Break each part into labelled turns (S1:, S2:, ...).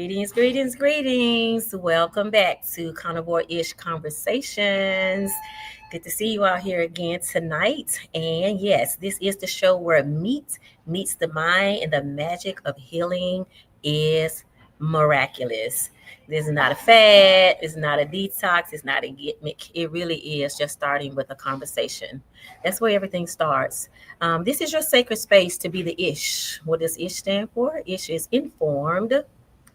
S1: Greetings, greetings, greetings. Welcome back to Carnivore-ish Conversations. Good to see you out here again tonight. And yes, this is the show where meat meets the mind and the magic of healing is miraculous. This is not a fad, it's not a detox, it's not a gimmick. It really is just starting with a conversation. That's where everything starts. This is your sacred space to be the ish. What does ish stand for? Ish is informed,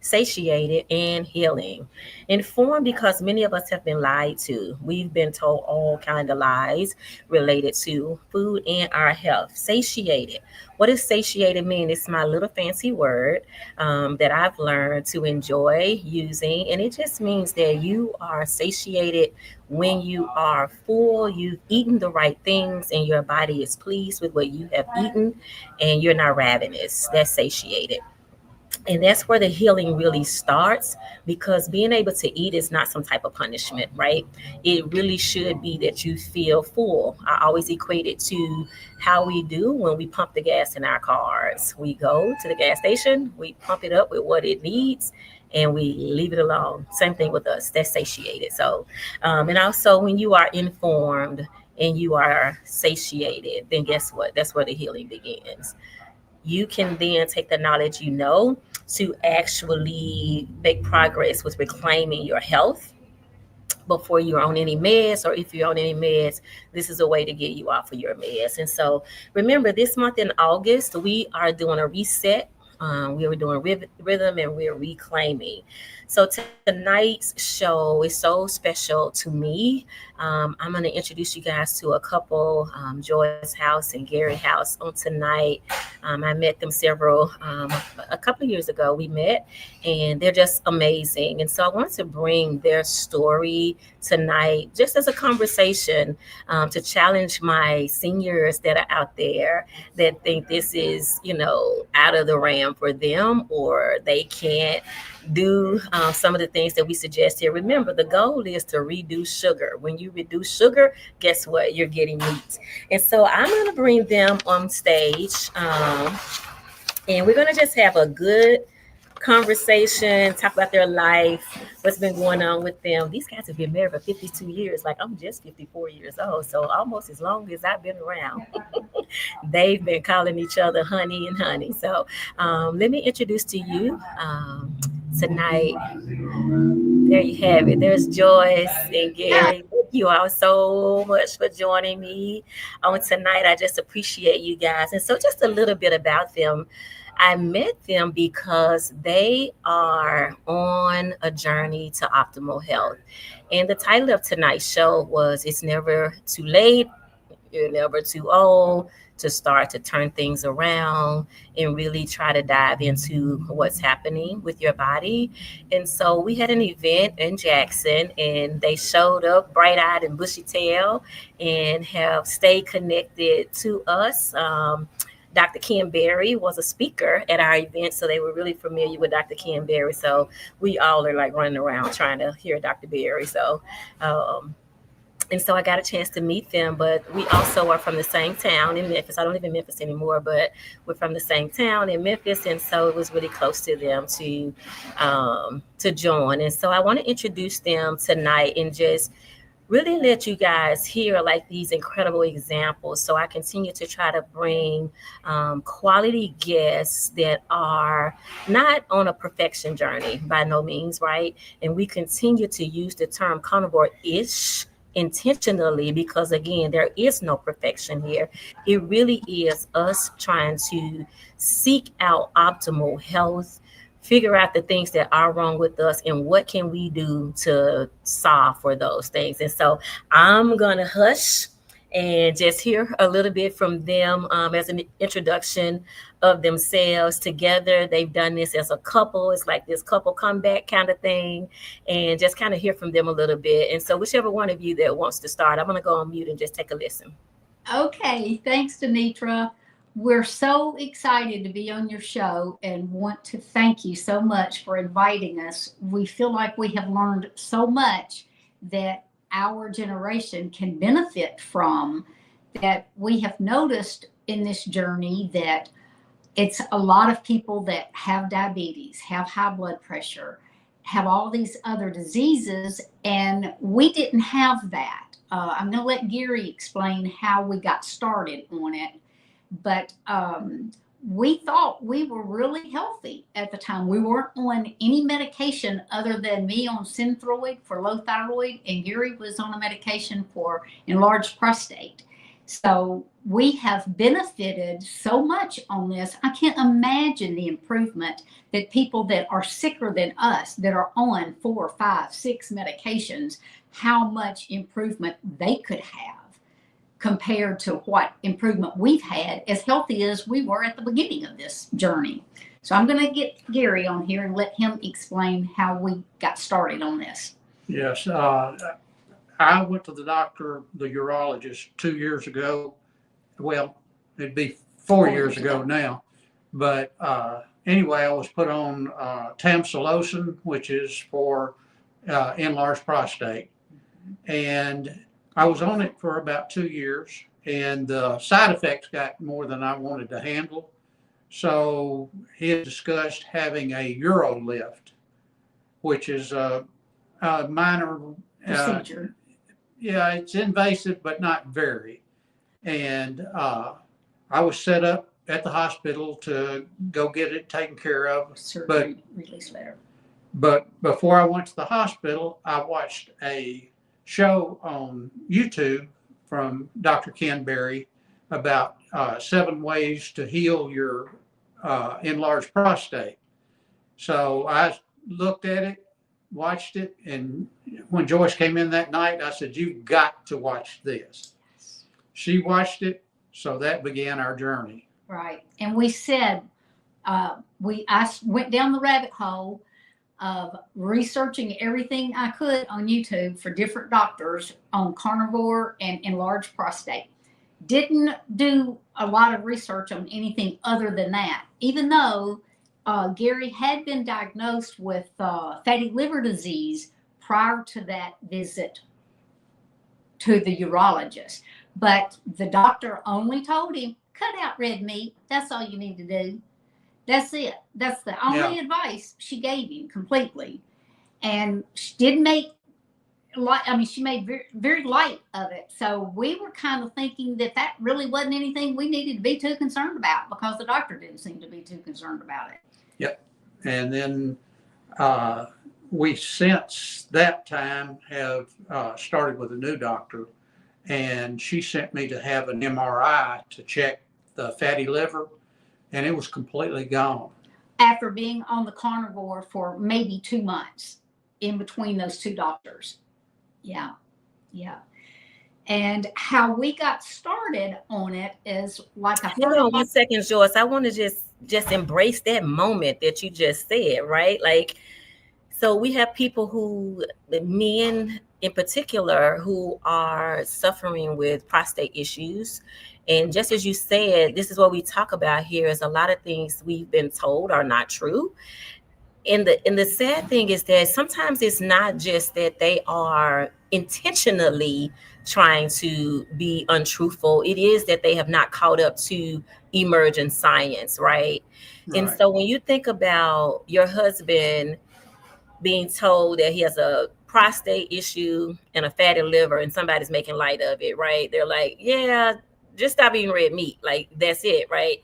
S1: satiated, and healing. Informed because many of us have been lied to. We've been told all kind of lies related to food and our health. Satiated. What does satiated mean? It's my little fancy word that I've learned to enjoy using, and it just means that you are satiated when you are full, you've eaten the right things, and your body is pleased with what you have eaten, and you're not ravenous. That's satiated. And that's where the healing really starts, because being able to eat is not some type of punishment, right? It really should be that you feel full. I always equate it to how we do when we pump the gas in our cars. We go to the gas station, we pump it up with what it needs, and we leave it alone. Same thing with us. That's satiated. So, and also when you are informed and you are satiated, then guess what? That's where the healing begins. You can then take the knowledge you know to actually make progress with reclaiming your health before you're on any meds, or if you're on any meds, this is a way to get you off of your meds. And so remember, this month in August, we are doing a reset. We were doing rhythm and we're reclaiming. So tonight's show is so special to me. I'm going to introduce you guys to a couple, Joyce House and Gary House, on tonight. I met them a couple of years ago. We met, and they're just amazing. And so I wanted to bring their story tonight, just as a conversation, to challenge my seniors that are out there that think this is, out of the realm for them, or they can't do some of the things that we suggest here. Remember, the goal is to reduce sugar. When you reduce sugar, guess what? You're getting meat. And so I'm going to bring them on stage, and we're going to just have a good conversation, talk about their life, what's been going on with them. These guys have been married for 52 years. Like, I'm just 54 years old, so almost as long as I've been around. They've been calling each other honey and honey. So let me introduce to you tonight. There you have it. There's Joyce and Gary. Thank you all so much for joining me on tonight. I just appreciate you guys. And so just a little bit about them. I met them because they are on a journey to optimal health. And the title of tonight's show was It's Never Too Late, You're Never Too Old to start to turn things around and really try to dive into what's happening with your body. And so we had an event in Jackson, and they showed up bright-eyed and bushy-tailed and have stayed connected to us. Dr. Ken Berry was a speaker at our event, so they were really familiar with Dr. Ken Berry. So we all are like running around trying to hear Dr. Berry. So, and so I got a chance to meet them, but we also are from the same town in Memphis. I don't live in Memphis anymore, but we're from the same town in Memphis, and so it was really close to them to join. And so I want to introduce them tonight and just really let you guys hear like these incredible examples. So I continue to try to bring quality guests that are not on a perfection journey by no means, right? And we continue to use the term carnivore-ish intentionally, because again, there is no perfection here. It really is us trying to seek out optimal health, figure out the things that are wrong with us, and what can we do to solve for those things. And so I'm gonna hush and just hear a little bit from them as an introduction of themselves. Together, they've done this as a couple. It's like this couple comeback kind of thing, and just kind of hear from them a little bit. And so whichever one of you that wants to start, I'm gonna go on mute and just take a listen.
S2: Okay, thanks, DeNitra. We're so excited to be on your show and want to thank you so much for inviting us. We feel like we have learned so much that our generation can benefit from, that we have noticed in this journey that it's a lot of people that have diabetes, have high blood pressure, have all these other diseases, and we didn't have that. I'm going to let Gary explain how we got started on it, but we thought we were really healthy at the time. We weren't on any medication other than me on Synthroid for low thyroid, and Gary was on a medication for enlarged prostate. So we have benefited so much on this. I can't imagine the improvement that people that are sicker than us, that are on 4, 5, 6 medications, how much improvement they could have compared to what improvement we've had, as healthy as we were at the beginning of this journey. So I'm going to get Gary on here and let him explain how we got started on this.
S3: Yes. I went to the doctor, the urologist, 2 years ago. Well, it'd be 4 years ago now. But anyway, I was put on tamsulosin, which is for enlarged prostate. And I was on it for about 2 years, and the side effects got more than I wanted to handle. So he had discussed having a UroLift, which is a minor
S2: procedure.
S3: Yeah, it's invasive, but not very. And I was set up at the hospital to go get it taken care of.
S2: Surgery release letter.
S3: But before I went to the hospital, I watched a show on YouTube from Dr. Ken Berry about 7 ways to heal your enlarged prostate. So I looked at it, watched it, and when Joyce came in that night, I said, "You've got to watch this." She watched it, so that began our journey.
S2: Right. And we said, I went down the rabbit hole of researching everything I could on YouTube for different doctors on carnivore and enlarged prostate. Didn't do a lot of research on anything other than that, even though Gary had been diagnosed with fatty liver disease prior to that visit to the urologist. But the doctor only told him, cut out red meat. That's all you need to do. That's it. That's the only advice she gave him completely. And she did make she made very, very light of it. So we were kind of thinking that really wasn't anything we needed to be too concerned about, because the doctor didn't seem to be too concerned about it.
S3: Yep. And then we, since that time, have started with a new doctor, and she sent me to have an MRI to check the fatty liver, and it was completely gone.
S2: After being on the carnivore for maybe 2 months in between those two doctors. Yeah. Yeah. And how we got started on it is like a
S1: Hold on 1 second, Joyce. I want to just embrace that moment that you just said, right? Like, so we have people who, men in particular, who are suffering with prostate issues. And just as you said, this is what we talk about here, is a lot of things we've been told are not true. And the sad thing is that sometimes it's not just that they are intentionally trying to be untruthful. It is that they have not caught up to emerging science, right? And so when you think about your husband being told that he has a prostate issue and a fatty liver, and somebody's making light of it, right? They're like, yeah, just stop eating red meat. Like, that's it, right?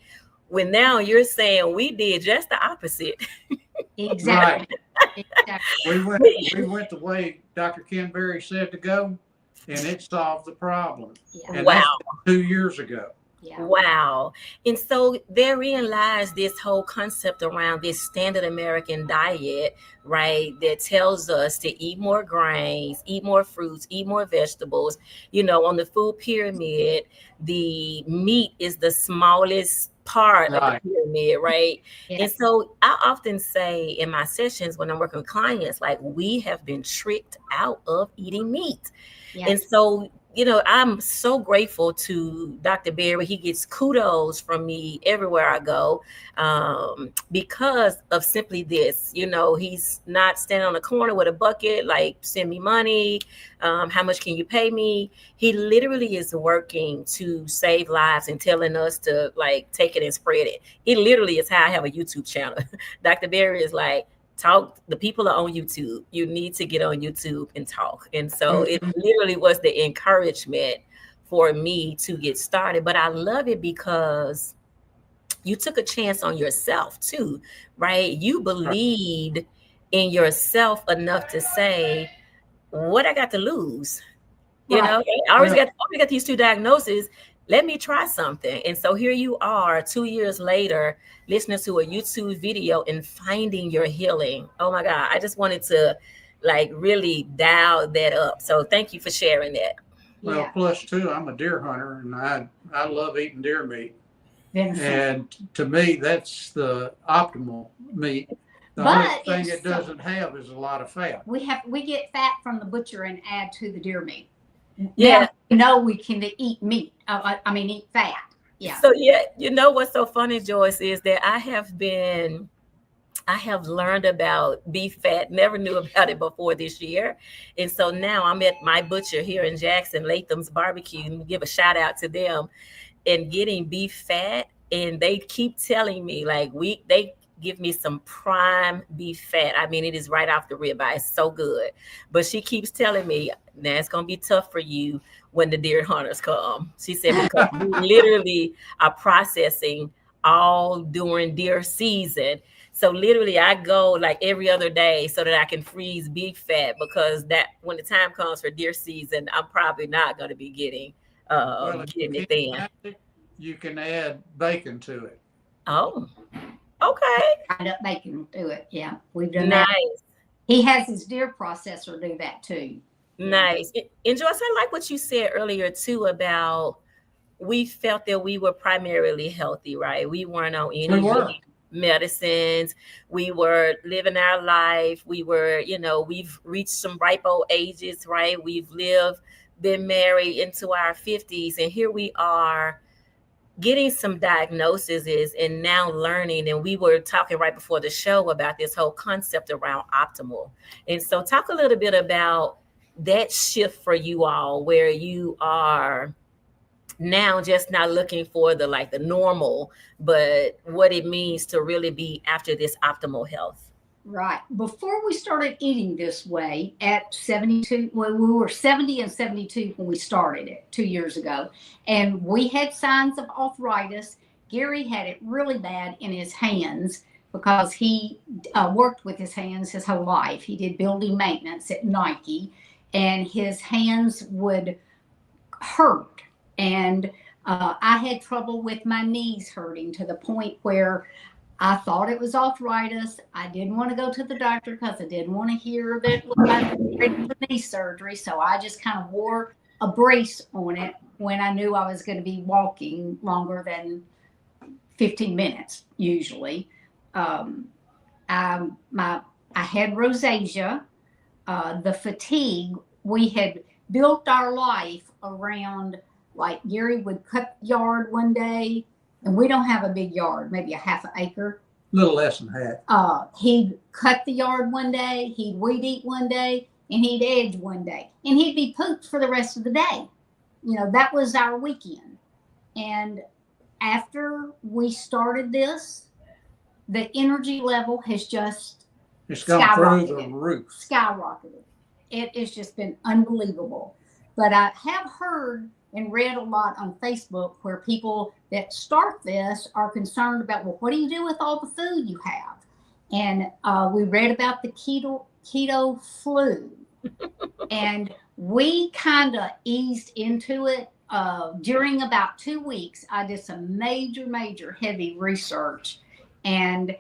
S1: When now you're saying we did just the opposite.
S2: Exactly.
S3: Right. Exactly. We went the way Dr. Ken Berry said to go, and it solved the problem.
S2: Yeah.
S3: And
S1: wow.
S3: That's 2 years ago.
S2: Yeah.
S1: Wow. And so therein lies this whole concept around this standard American diet, right? That tells us to eat more grains, eat more fruits, eat more vegetables. You know, on the food pyramid, the meat is the smallest part of the pyramid, right?
S2: Yes.
S1: And so I often say in my sessions when I'm working with clients, like, we have been tricked out of eating meat.
S2: Yes.
S1: And so I'm so grateful to Dr. Barry. He gets kudos from me everywhere I go, because of simply this. He's not standing on the corner with a bucket, like, send me money. How much can you pay me? He literally is working to save lives and telling us to, like, take it and spread it. It literally is how I have a YouTube channel. Dr. Barry is like, talk, the people are on YouTube. You need to get on YouTube and talk. And so it literally was the encouragement for me to get started. But I love it because you took a chance on yourself too, right? You believed in yourself enough to say, what I got to lose? I already got these 2 diagnoses. Let me try something. And so here you are 2 years later, listening to a YouTube video and finding your healing. Oh my God. I just wanted to, like, really dial that up. So thank you for sharing that.
S3: Well, plus too, I'm a deer hunter, and I love eating deer meat. And to me, that's the optimal meat. The only thing it doesn't have is a lot of fat.
S2: We get fat from the butcher and add to the deer meat.
S1: Yeah.
S2: Now we can eat meat. Eat fat. Yeah.
S1: So what's so funny, Joyce, is that I have learned about beef fat, never knew about it before this year. And so now I'm at my butcher here in Jackson, Latham's Barbecue, and give a shout out to them, and getting beef fat. And they keep telling me, like, they give me some prime beef fat. I mean, it is right off the ribeye. It's so good. But she keeps telling me, now it's going to be tough for you when the deer hunters come. She said, because we literally are processing all during deer season. So literally I go like every other day so that I can freeze beef fat, because that when the time comes for deer season, I'm probably not going to be getting it then.
S3: You can add bacon to it.
S1: Oh, okay.
S2: Add up bacon to it. Yeah, we've done that. He has his deer processor do that too.
S1: Nice. And Joyce, I like what you said earlier too about we felt that we were primarily healthy, right? We weren't on any medicines. We were living our life. We were, we've reached some ripe old ages, right? We've been married into our 50s, and here we are getting some diagnoses and now learning. And we were talking right before the show about this whole concept around optimal. And so talk a little bit about that shift for you all, where you are now just not looking for the normal, but what it means to really be after this optimal health.
S2: Right. Before we started eating this way at 72, well, we were 70 and 72 when we started it 2 years ago. And we had signs of arthritis. Gary had it really bad in his hands because he worked with his hands his whole life. He did building maintenance at Nike, and his hands would hurt. And I had trouble with my knees hurting to the point where I thought it was arthritis. I didn't want to go to the doctor because I didn't want to hear that I was ready for knee surgery. So I just kind of wore a brace on it when I knew I was going to be walking longer than 15 minutes usually. I had rosacea, the fatigue. We had built our life around, like, Gary would cut the yard one day. And we don't have a big yard, maybe a half an acre.
S3: A little less than half.
S2: He'd cut the yard one day, he'd weed eat one day, and he'd edge one day. And he'd be pooped for the rest of the day. That was our weekend. And after we started this, the energy level has just
S3: skyrocketed. Through the roof.
S2: Skyrocketed. It has just been unbelievable. But I have heard and read a lot on Facebook where people that start this are concerned about, well, what do you do with all the food you have? And we read about the keto flu. And we kind of eased into it. During about 2 weeks, I did some major heavy research and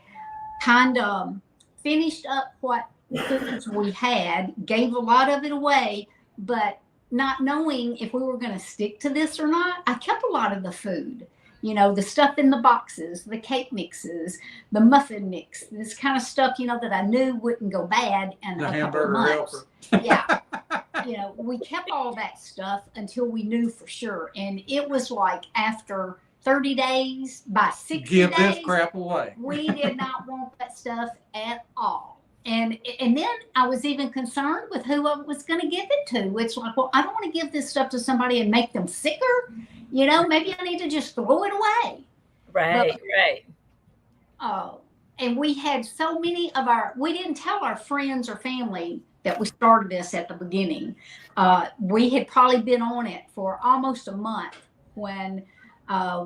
S2: kind of finished up what foods we had, gave a lot of it away, but not knowing if we were going to stick to this or not, I kept a lot of the food, the stuff in the boxes, the cake mixes, the muffin mix, this kind of stuff, that I knew wouldn't go bad in
S3: the
S2: a couple of
S3: hamburger
S2: months.
S3: helper.
S2: Yeah. we kept all that stuff until we knew for sure. And it was like after 30 days, by 60
S3: Give
S2: days,
S3: this crap away.
S2: we did not want that stuff at all. And then I was even concerned with who I was going to give it to. It's like, well, I don't want to give this stuff to somebody and make them sicker. Maybe I need to just throw it away.
S1: Right.
S2: And we had so many we didn't tell our friends or family that we started this at the beginning. We had probably been on it for almost a month when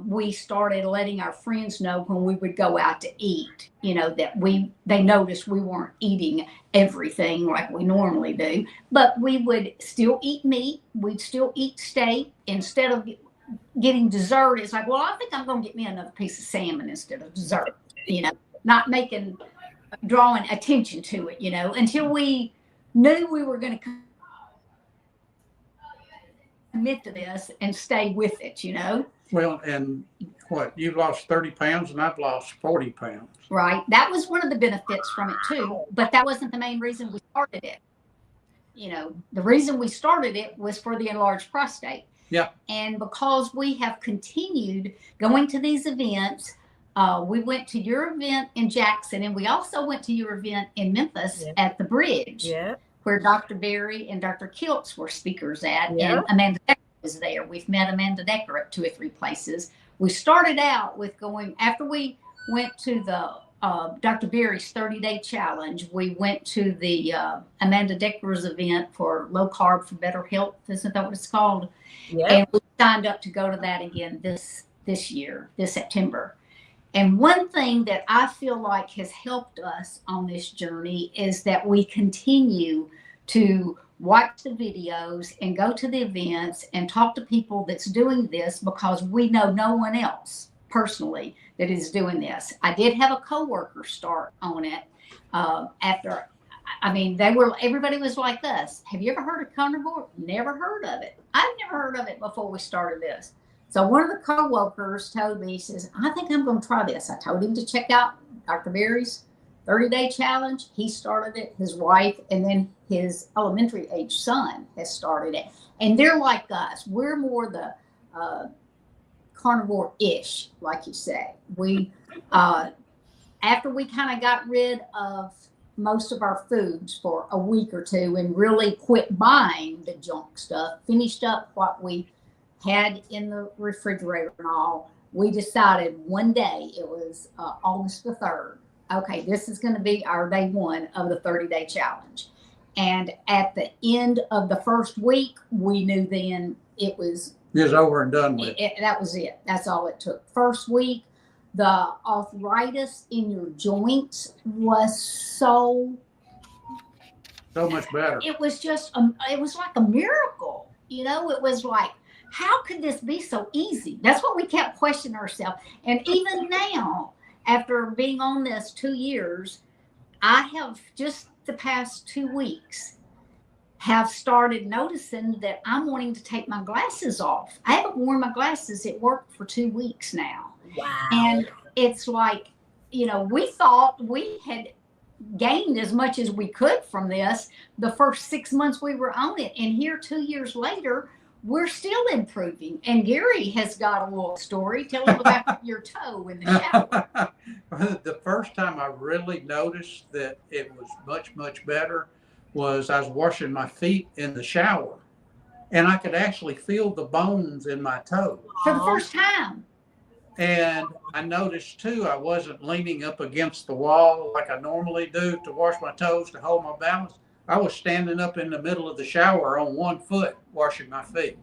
S2: we started letting our friends know when we would go out to eat, that they noticed we weren't eating everything like we normally do, but we would still eat meat. We'd still eat steak. Instead of getting dessert, it's like, well, I think I'm going to get me another piece of salmon instead of dessert, not drawing attention to it, until we knew we were going to commit to this and stay with it,
S3: Well, and you've lost 30 pounds and I've lost 40 pounds.
S2: Right. That was one of the benefits from it too, but that wasn't the main reason we started it. The reason we started it was for the enlarged prostate.
S3: Yeah.
S2: And because we have continued going to these events, we went to your event in Jackson, and we also went to your event in Memphis at the Bridge, where Dr. Berry and Dr. Kiltz were speakers at, and Amanda Decker was there. We've met Amanda Decker at 2 or 3 places. We started out with after we went to the Dr. Berry's 30-day challenge, we went to the Amanda Decker's event for low carb for better health. Isn't that what it's called? Yeah. And we signed up to go to that again this year, this September. And one thing that I feel like has helped us on this journey is that we continue to watch the videos and go to the events and talk to people that's doing this, because we know no one else personally that is doing this. I did have a coworker start on it everybody was like us. Have you ever heard of Carnivore? Never heard of it. I've never heard of it before we started this. So one of the co-workers told me, he says, I think I'm going to try this. I told him to check out Dr. Berry's 30-day challenge. He started it, his wife, and then his elementary age son has started it. And they're like us. We're more the Karnivor'Ish, like you say. We, after we kind of got rid of most of our foods for a week or two and really quit buying the junk stuff, finished up what we had in the refrigerator and all, we decided one day, it was August the 3rd, okay, this is going to be our day 1 of the 30-day challenge. And at the end of the first week, we knew then it was
S3: over and done with.
S2: That was it. That's all it took. First week, the arthritis in your joints was so
S3: much better.
S2: It was just, it was like a miracle. It was like, how could this be so easy? That's what we kept questioning ourselves. And even now, after being on this 2 years, I have just the past 2 weeks have started noticing that I'm wanting to take my glasses off. I haven't worn my glasses at work for 2 weeks now.
S1: Wow.
S2: And it's like, we thought we had gained as much as we could from this the first 6 months we were on it. And here 2 years later, we're still improving. And Gary has got a little story. Tell him about your toe in the shower.
S3: The first time I really noticed that it was much, much better was I was washing my feet in the shower. And I could actually feel the bones in my toes.
S2: For the first time.
S3: And I noticed too, I wasn't leaning up against the wall like I normally do to wash my toes to hold my balance. I was standing up in the middle of the shower on one foot washing my feet.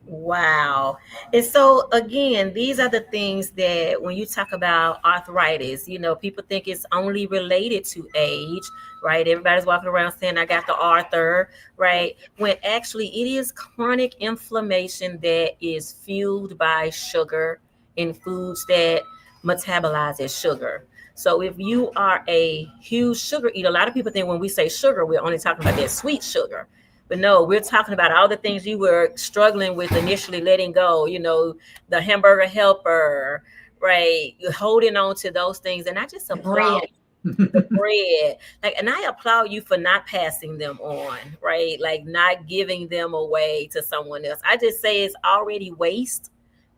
S1: Wow. And so again, these are the things that when you talk about arthritis, people think it's only related to age, right? Everybody's walking around saying I got the Arthur, right? When actually it is chronic inflammation that is fueled by sugar in foods that metabolize as sugar. So if you are a huge sugar eater, a lot of people think when we say sugar, we're only talking about that sweet sugar. But no, we're talking about all the things you were struggling with initially letting go, the hamburger helper, right? You're holding on to those things. And I just applaud the bread. Like, and I applaud you for not passing them on, right? Like not giving them away to someone else. I just say it's already waste.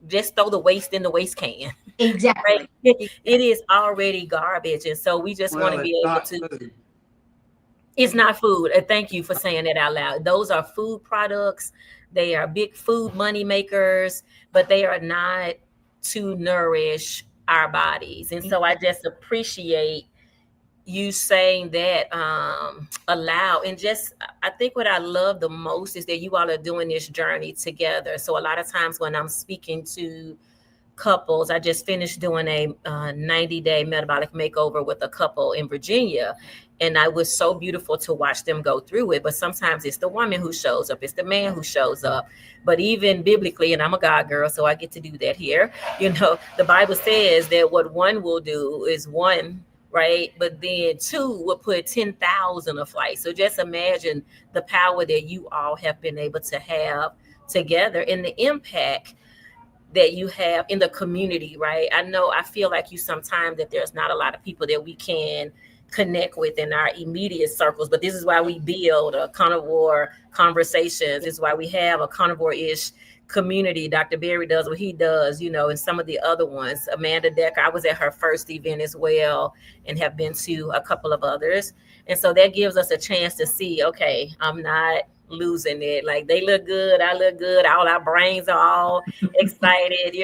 S1: Just throw the waste in the waste can.
S2: Exactly.
S1: Right? It is already garbage. And so we just want to be able to.
S3: Food.
S1: It's not food. Thank you for saying that out loud. Those are food products. They are big food money makers, but they are not to nourish our bodies. And so I just appreciate you saying that allow. And just, I think what I love the most is that you all are doing this journey together. So a lot of times when I'm speaking to couples, I just finished doing a 90-day metabolic makeover with a couple in Virginia, and it was so beautiful to watch them go through it. But sometimes it's the woman who shows up, it's the man who shows up. But even biblically, and I'm a God girl, so I get to do that here, the Bible says that what one will do is one, right? But then two will put 10,000 a flight. So just imagine the power that you all have been able to have together and the impact that you have in the community, right? I feel like you sometimes that there's not a lot of people that we can connect with in our immediate circles, but this is why we build a Carnivore Conversations. This is why we have a Karnivor'Ish community. Dr. Barry does what he does, and some of the other ones. Amanda Decker, I was at her first event as well and have been to a couple of others. And so that gives us a chance to see, okay, I'm not losing it. Like they look good, I look good, all our brains are all excited,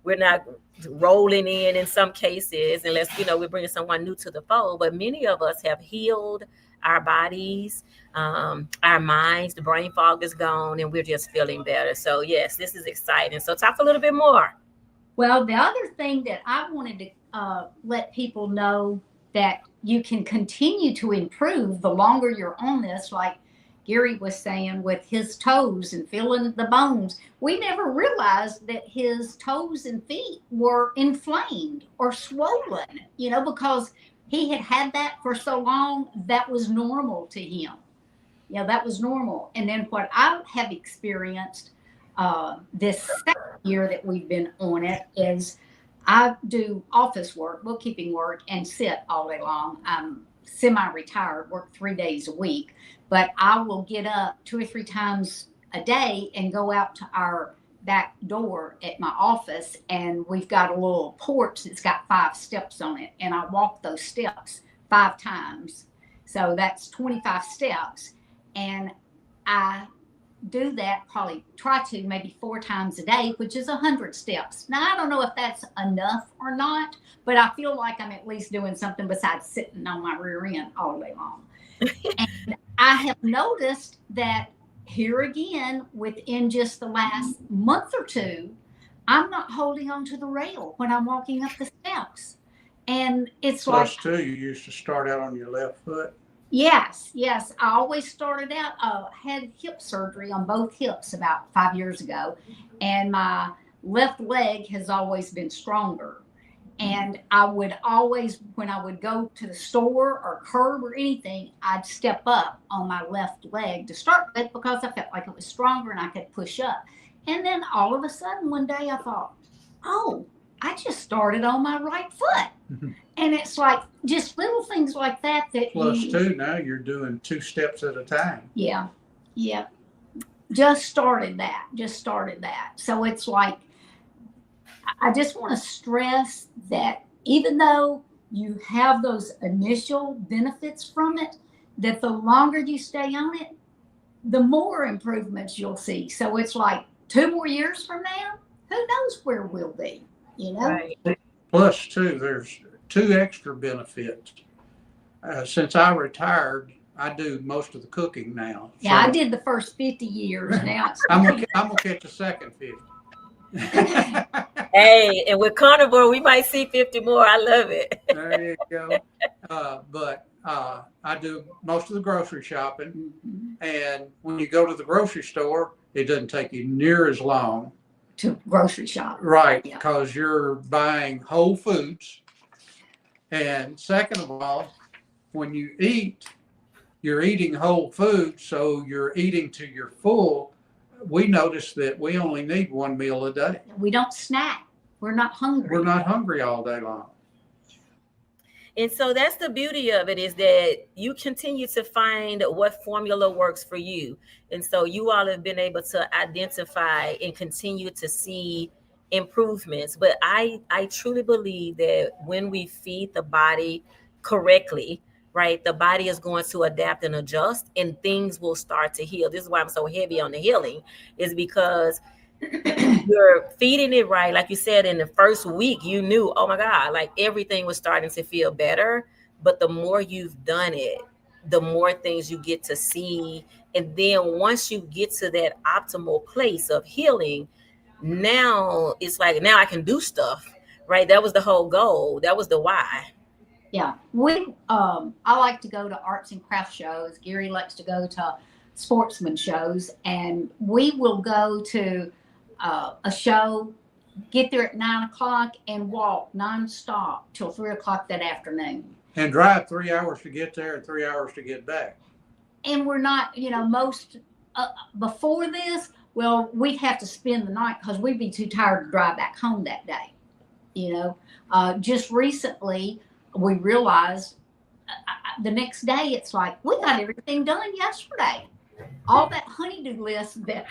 S1: we're not rolling in some cases unless, we're bringing someone new to the fold. But many of us have healed our bodies, our minds, the brain fog is gone, and we're just feeling better. So yes, this is exciting. So talk a little bit more.
S2: Well, the other thing that I wanted to let people know, that you can continue to improve the longer you're on this, like Gary was saying with his toes and feeling the bones. We never realized that his toes and feet were inflamed or swollen, because he had that for so long, that was normal to him. That was normal. And then what I have experienced this second year that we've been on it is I do office work, bookkeeping work, and sit all day long. I'm semi-retired, work 3 days a week, but I will get up 2 or 3 times a day and go out to our back door at my office, and we've got a little porch that's got 5 steps on it, and I walk those steps 5 times. So that's 25 steps, and I do that, probably try to maybe 4 times a day, which is 100 steps. Now, I don't know if that's enough or not, but I feel like I'm at least doing something besides sitting on my rear end all day long. And I have noticed that here again, within just the last month or two, I'm not holding on to the rail when I'm walking up the steps. And it's
S3: Plus, too, you used to start out on your left foot.
S2: Yes. I always started out, had hip surgery on both hips about 5 years ago, and my left leg has always been stronger. And I would always, when I would go to the store or curb or anything, I'd step up on my left leg to start with because I felt like it was stronger and I could push up. And then all of a sudden one day I thought, oh, I just started on my right foot. Mm-hmm. And it's like just little things like that.
S3: Plus, too, now you're doing 2 steps at a time.
S2: Yeah. Just started that. So it's like, I just want to stress that even though you have those initial benefits from it, that the longer you stay on it, the more improvements you'll see. So it's like 2 more years from now, who knows where we'll be,
S1: Right.
S3: Plus, too, there's 2 extra benefits. Since I retired, I do most of the cooking now.
S2: Yeah, so I did the first 50 years. Now
S3: I'm gonna catch the second 50.
S1: Hey, and with Carnivore, we might see 50 more. I love it.
S3: There you go. But I do most of the grocery shopping. And when you go to the grocery store, it doesn't take you near as long
S2: to grocery shop.
S3: Right, because you're buying whole foods. And second of all, when you eat, you're eating whole food, so you're eating till you're full. We notice that we only need 1 meal a day.
S2: We don't snack. We're not hungry.
S3: We're not hungry all day long.
S1: And so that's the beauty of it, is that you continue to find what formula works for you. And so you all have been able to identify and continue to see improvements. But I truly believe that when we feed the body correctly, right, the body is going to adapt and adjust, and things will start to heal. This is why I'm so heavy on the healing, is because you're feeding it right. Like you said, in the first week, you knew, oh my God, like everything was starting to feel better. But the more you've done it, the more things you get to see. And then once you get to that optimal place of healing, now it's like, now I can do stuff, right? That was the whole goal. That was the why.
S2: Yeah, I like to go to arts and crafts shows. Gary likes to go to sportsman shows, and we will go to a show, get there at 9 o'clock, and walk nonstop till 3 o'clock that afternoon.
S3: And drive 3 hours to get there and 3 hours to get back.
S2: And we're not, most before this, well, we'd have to spend the night because we'd be too tired to drive back home that day. Just recently, we realized the next day, it's like, we got everything done yesterday. All that honeydew list that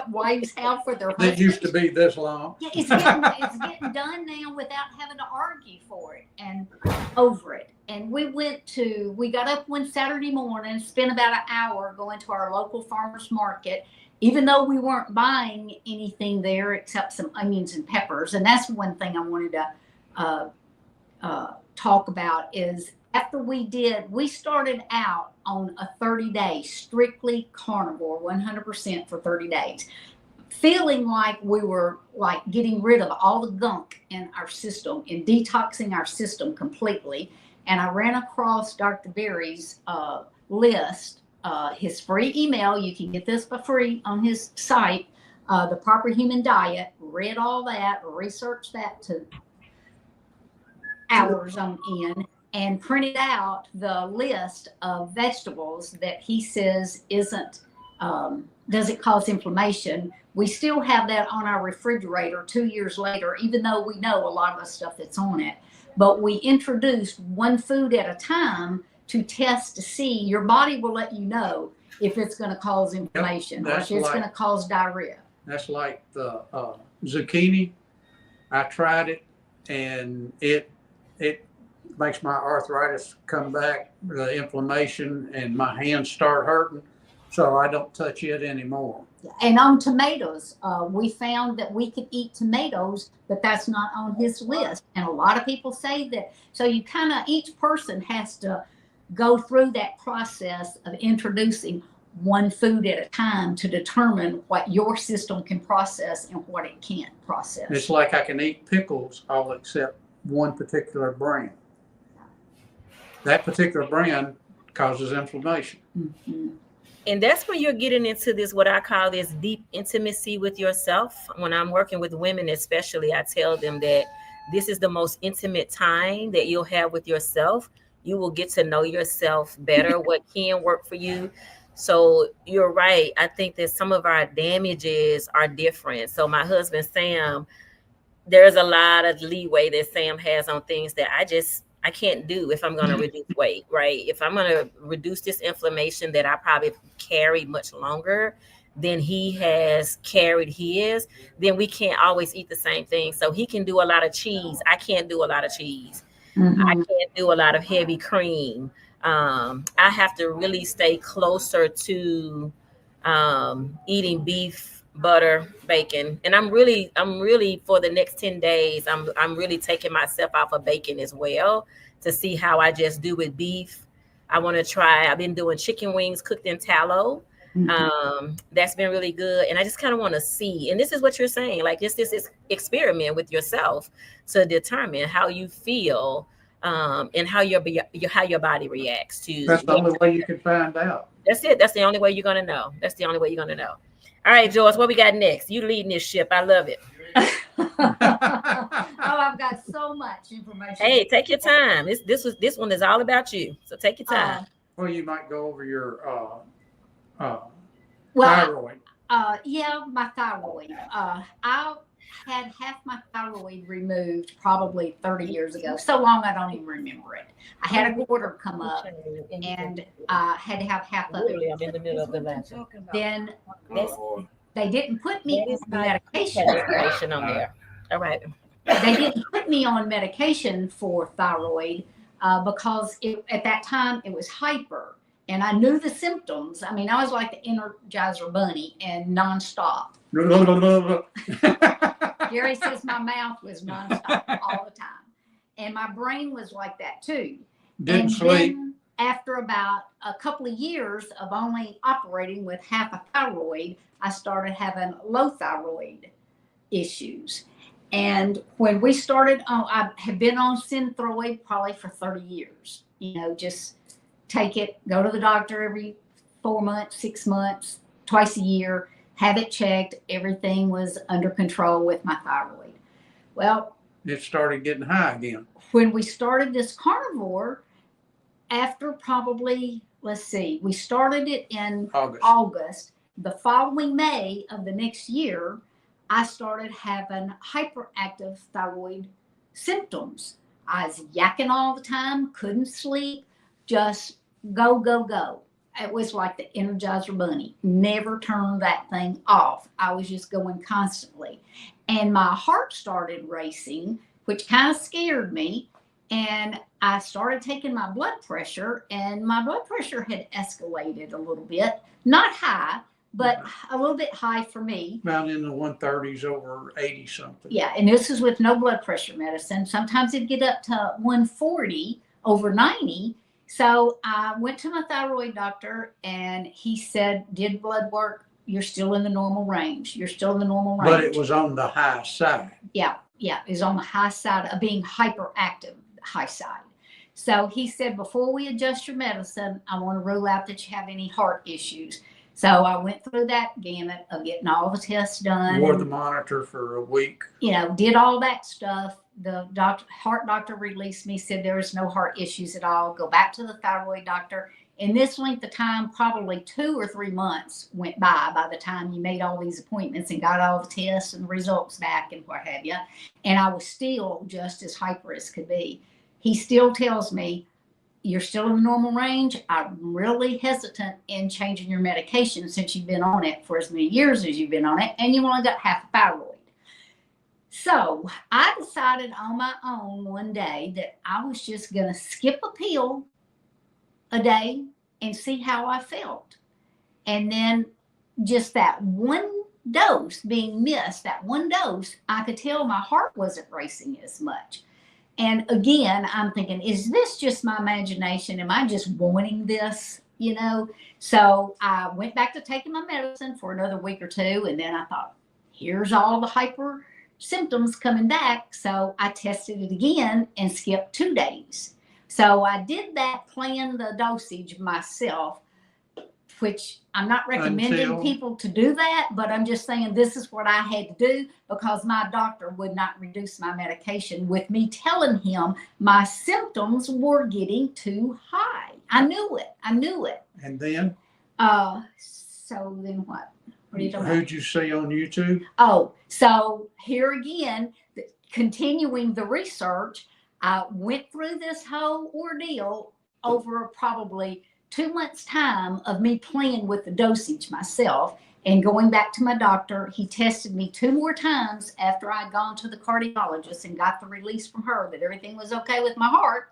S2: wives have for their husbands.
S3: It used to be this long.
S2: Yeah, it's getting done now without having to argue for it and over it. And we got up one Saturday morning, spent about an hour going to our local farmer's market, even though we weren't buying anything there except some onions and peppers. And that's one thing I wanted to talk about is after we started out on a 30-day strictly carnivore, 100% for 30 days, feeling like we were like getting rid of all the gunk in our system and detoxing our system completely. And I ran across Dr. Berry's list, his free email. You can get this for free on his site, The Proper Human Diet. Read all that, researched that to hours on end, and printed out the list of vegetables that he says doesn't cause inflammation. We still have that on our refrigerator 2 years later, even though we know a lot of the stuff that's on it. But we introduced one food at a time to test to see. Your body will let you know if it's going to cause inflammation or if it's going to cause diarrhea.
S3: That's like the zucchini. I tried it, and it makes my arthritis come back, the inflammation, and my hands start hurting. So I don't touch it anymore.
S2: And on tomatoes, we found that we could eat tomatoes, but that's not on his list. And a lot of people say that. So you each person has to go through that process of introducing one food at a time to determine what your system can process and what it can't process.
S3: It's like I can eat pickles all except one particular brand. That particular brand causes inflammation.
S2: Mm-hmm.
S1: And that's when you're getting into this, what I call this deep intimacy with yourself. When I'm working with women, especially, I tell them that this is the most intimate time that you'll have with yourself. You will get to know yourself better, what can work for you. So you're right. I think that some of our damages are different. So my husband, Sam, there's a lot of leeway that Sam has on things that I can't do if I'm going to reduce weight, right? If I'm going to reduce this inflammation that I probably carry much longer than he has carried his, then we can't always eat the same thing. So he can do a lot of cheese. I can't do a lot of cheese. Mm-hmm. I can't do a lot of heavy cream. I have to really stay closer to eating beef, butter, bacon. And I'm really for the next 10 days, I'm really taking myself off of bacon as well to see how I just do with beef. I want to try, I've been doing chicken wings cooked in tallow. Mm-hmm. That's been really good. And I just kind of want to see, and this is what you're saying, like this experiment with yourself to determine how you feel and how your body reacts to.
S3: That's the only way you can find out.
S1: That's it. That's the only way you're going to know. That's the only way you're going to know. All right, Joyce, what we got next? You leading this ship. I love it.
S2: I've got so much information.
S1: Hey, take your time. This one is all about you. So take your time.
S3: Well, you might go over your thyroid.
S2: Yeah, my thyroid. had half my thyroid removed probably 30 years ago. So long I don't even remember it. I had a quarter come up and I had to have half of
S1: Literally,
S2: it.
S1: I'm in the middle of the lunch.
S2: Then
S1: That's,
S2: they didn't put me
S1: that is
S2: on
S1: not
S2: medication.
S1: information on there. All right.
S2: They didn't put me on medication for thyroid because at that time it was hyper. And I knew the symptoms. I mean, I was like the Energizer Bunny and nonstop. Gary says my mouth was nonstop all the time. And my brain was like that too.
S3: Didn't sleep.
S2: Then after about a couple of years of only operating with half a thyroid, I started having low thyroid issues. And when we started, I have been on Synthroid probably for 30 years. You know, just take it, go to the doctor every 4 months, 6 months, twice a year, have it checked. Everything was under control with my thyroid. Well,
S3: it started getting high again.
S2: When we started this carnivore, after probably, let's see, we started it in August. The following May of the next year, I started having hyperactive thyroid symptoms. I was yakking all the time, couldn't sleep, just go, go, go. It was like the Energizer Bunny. Never turned that thing off. I was just going constantly. And my heart started racing, which kind of scared me. And I started taking my blood pressure, and my blood pressure had escalated a little bit. Not high, but a little bit high for me.
S3: About in the 130s over 80 something.
S2: Yeah, and this is with no blood pressure medicine. Sometimes it'd get up to 140 over 90. So I went to my thyroid doctor, and he said, did blood work. You're still in the normal range. You're still in the normal range.
S3: But it was on the high side.
S2: Yeah, it was on the high side of being hyperactive, high side. So he said, before we adjust your medicine, I want to rule out that you have any heart issues. So I went through that gamut of getting all the tests done.
S3: Wore the monitor for a week.
S2: You know, did all that stuff. The heart doctor released me, said there was no heart issues at all. Go back to the thyroid doctor. In this length of time, probably 2 or 3 months went by the time you made all these appointments and got all the tests and the results back and what have you. And I was still just as hyper as could be. He still tells me, you're still in the normal range. I'm really hesitant in changing your medication since you've been on it for as many years as you've been on it, and you only got half a thyroid. So I decided on my own one day that I was just going to skip a pill a day and see how I felt. And then just that one dose being missed, that one dose, I could tell my heart wasn't racing as much. And again, I'm thinking, is this just my imagination? Am I just wanting this? You know? So I went back to taking my medicine for another week or two. And then I thought, here's all the hyper symptoms coming back. So I tested it again and skipped 2 days. So I did that, planned the dosage myself, which I'm not recommending people to do that, but I'm just saying this is what I had to do because my doctor would not reduce my medication with me telling him my symptoms were getting too high. I knew it.
S3: And then?
S2: So then what? What are you talking about?
S3: Who'd you see on YouTube?
S2: Oh, so here again, continuing the research, I went through this whole ordeal over probably 2 months' time of me playing with the dosage myself and going back to my doctor. He tested me 2 more times after I'd gone to the cardiologist and got the release from her that everything was okay with my heart.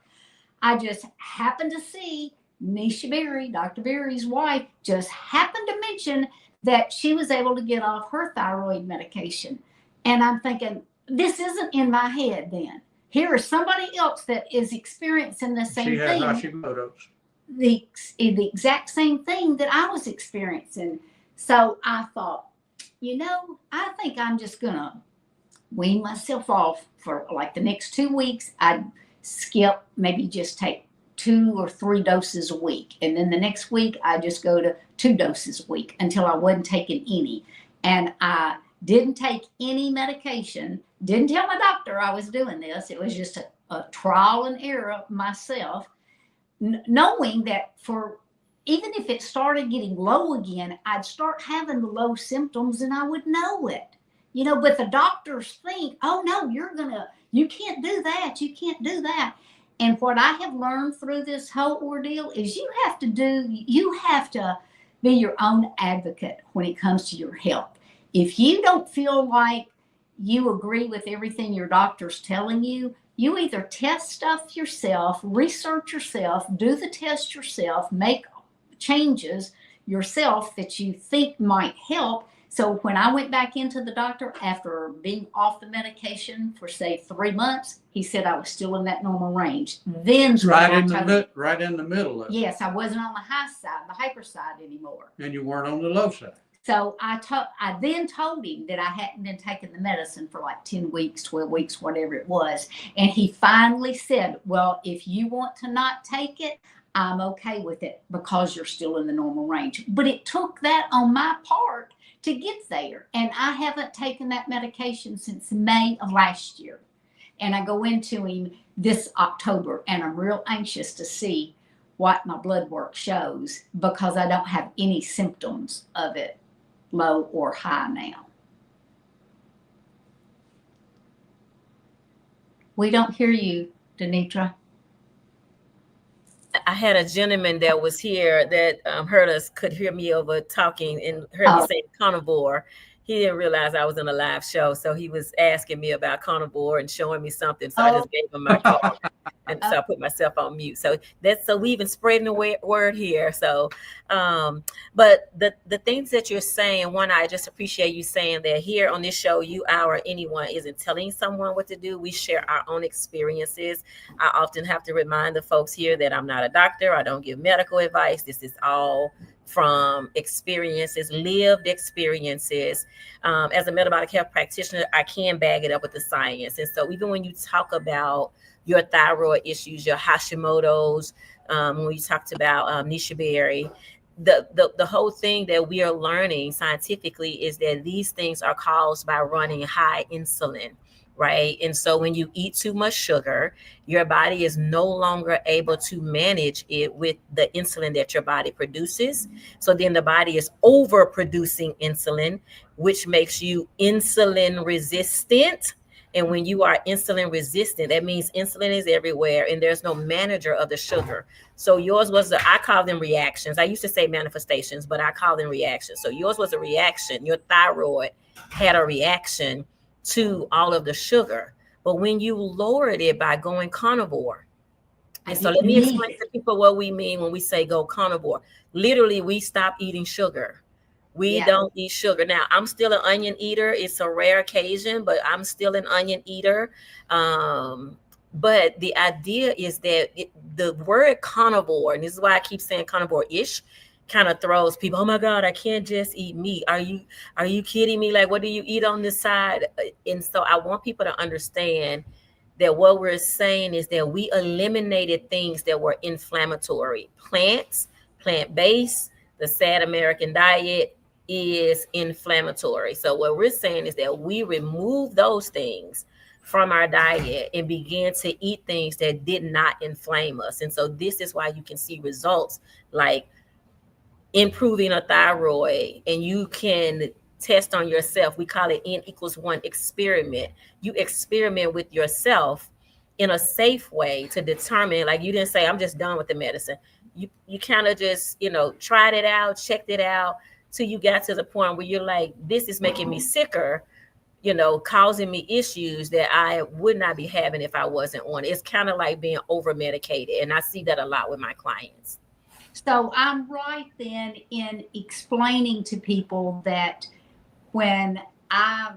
S2: I just happened to see Nisha Berry, Dr. Berry's wife, just happened to mention that she was able to get off her thyroid medication. And I'm thinking, this isn't in my head then. Here is somebody else that is experiencing the same thing.
S3: She had Hashimoto's.
S2: The exact same thing that I was experiencing. So I thought, you know, I think I'm just going to wean myself off for like the next 2 weeks. I'd skip, maybe just take 2 or 3 doses a week. And then the next week, I just go to 2 doses a week until I wasn't taking any. And I didn't take any medication. Didn't tell my doctor I was doing this. It was just a trial and error myself. Knowing that even if it started getting low again, I'd start having the low symptoms and I would know it. But the doctors think, oh no, you can't do that. You can't do that. And what I have learned through this whole ordeal is you have to be your own advocate when it comes to your health. If you don't feel like you agree with everything your doctor's telling you, you either test stuff yourself, research yourself, do the test yourself, make changes yourself that you think might help. So when I went back into the doctor after being off the medication for say 3 months, he said I was still in that normal range. Then
S3: right in the middle of it.
S2: Yes, I wasn't on the high side, the hyper side anymore.
S3: And you weren't on the low side.
S2: So I then told him that I hadn't been taking the medicine for like 10 weeks, 12 weeks, whatever it was. And he finally said, well, if you want to not take it, I'm okay with it because you're still in the normal range. But it took that on my part to get there. And I haven't taken that medication since May of last year. And I go into him this October, and I'm real anxious to see what my blood work shows because I don't have any symptoms of it, low or high now. We don't hear you, DeNitra.
S1: I had a gentleman that was here that heard us, could hear me over talking and heard me say Carnivore. He didn't realize I was in a live show, so he was asking me about Carnivore and showing me something. So I just gave him my card, and so I put myself on mute. So we even spreading the word here. So, but the things that you're saying, one, I just appreciate you saying that here on this show, you, or anyone isn't telling someone what to do. We share our own experiences. I often have to remind the folks here that I'm not a doctor. I don't give medical advice. This is all from experiences, lived experiences. As a metabolic health practitioner, I can bag it up with the science. And so even when you talk about your thyroid issues, your Hashimoto's, when you talked about Nisha Berry, the whole thing that we are learning scientifically is that these things are caused by running high insulin. Right. And so when you eat too much sugar, your body is no longer able to manage it with the insulin that your body produces. So then the body is overproducing insulin, which makes you insulin resistant. And when you are insulin resistant, that means insulin is everywhere and there's no manager of the sugar. So yours was I call them reactions. I used to say manifestations, but I call them reactions. So yours was a reaction. Your thyroid had a reaction to all of the sugar. But when you lowered it by going carnivore, and so let me explain to people what we mean when we say go carnivore. Literally, we stop eating sugar. We don't eat sugar. Now, I'm still an onion eater. It's a rare occasion, but I'm still an onion eater. But the idea is that the word carnivore, and this is why I keep saying Karnivor'Ish, kind of throws people, oh my God, I can't just eat meat. Are you kidding me? Like, what do you eat on this side? And so I want people to understand that what we're saying is that we eliminated things that were inflammatory. Plants, plant-based, the sad American diet is inflammatory. So what we're saying is that we remove those things from our diet and begin to eat things that did not inflame us. And so this is why you can see results like improving a thyroid, and you can test on yourself. We call it N=1 experiment. You experiment with yourself in a safe way to determine, like you didn't say, I'm just done with the medicine. You kind of just, tried it out, checked it out till you got to the point where you're like, this is making me sicker, causing me issues that I would not be having if I wasn't on it. It's kind of like being over medicated. And I see that a lot with my clients.
S2: So I'm right then in explaining to people that when I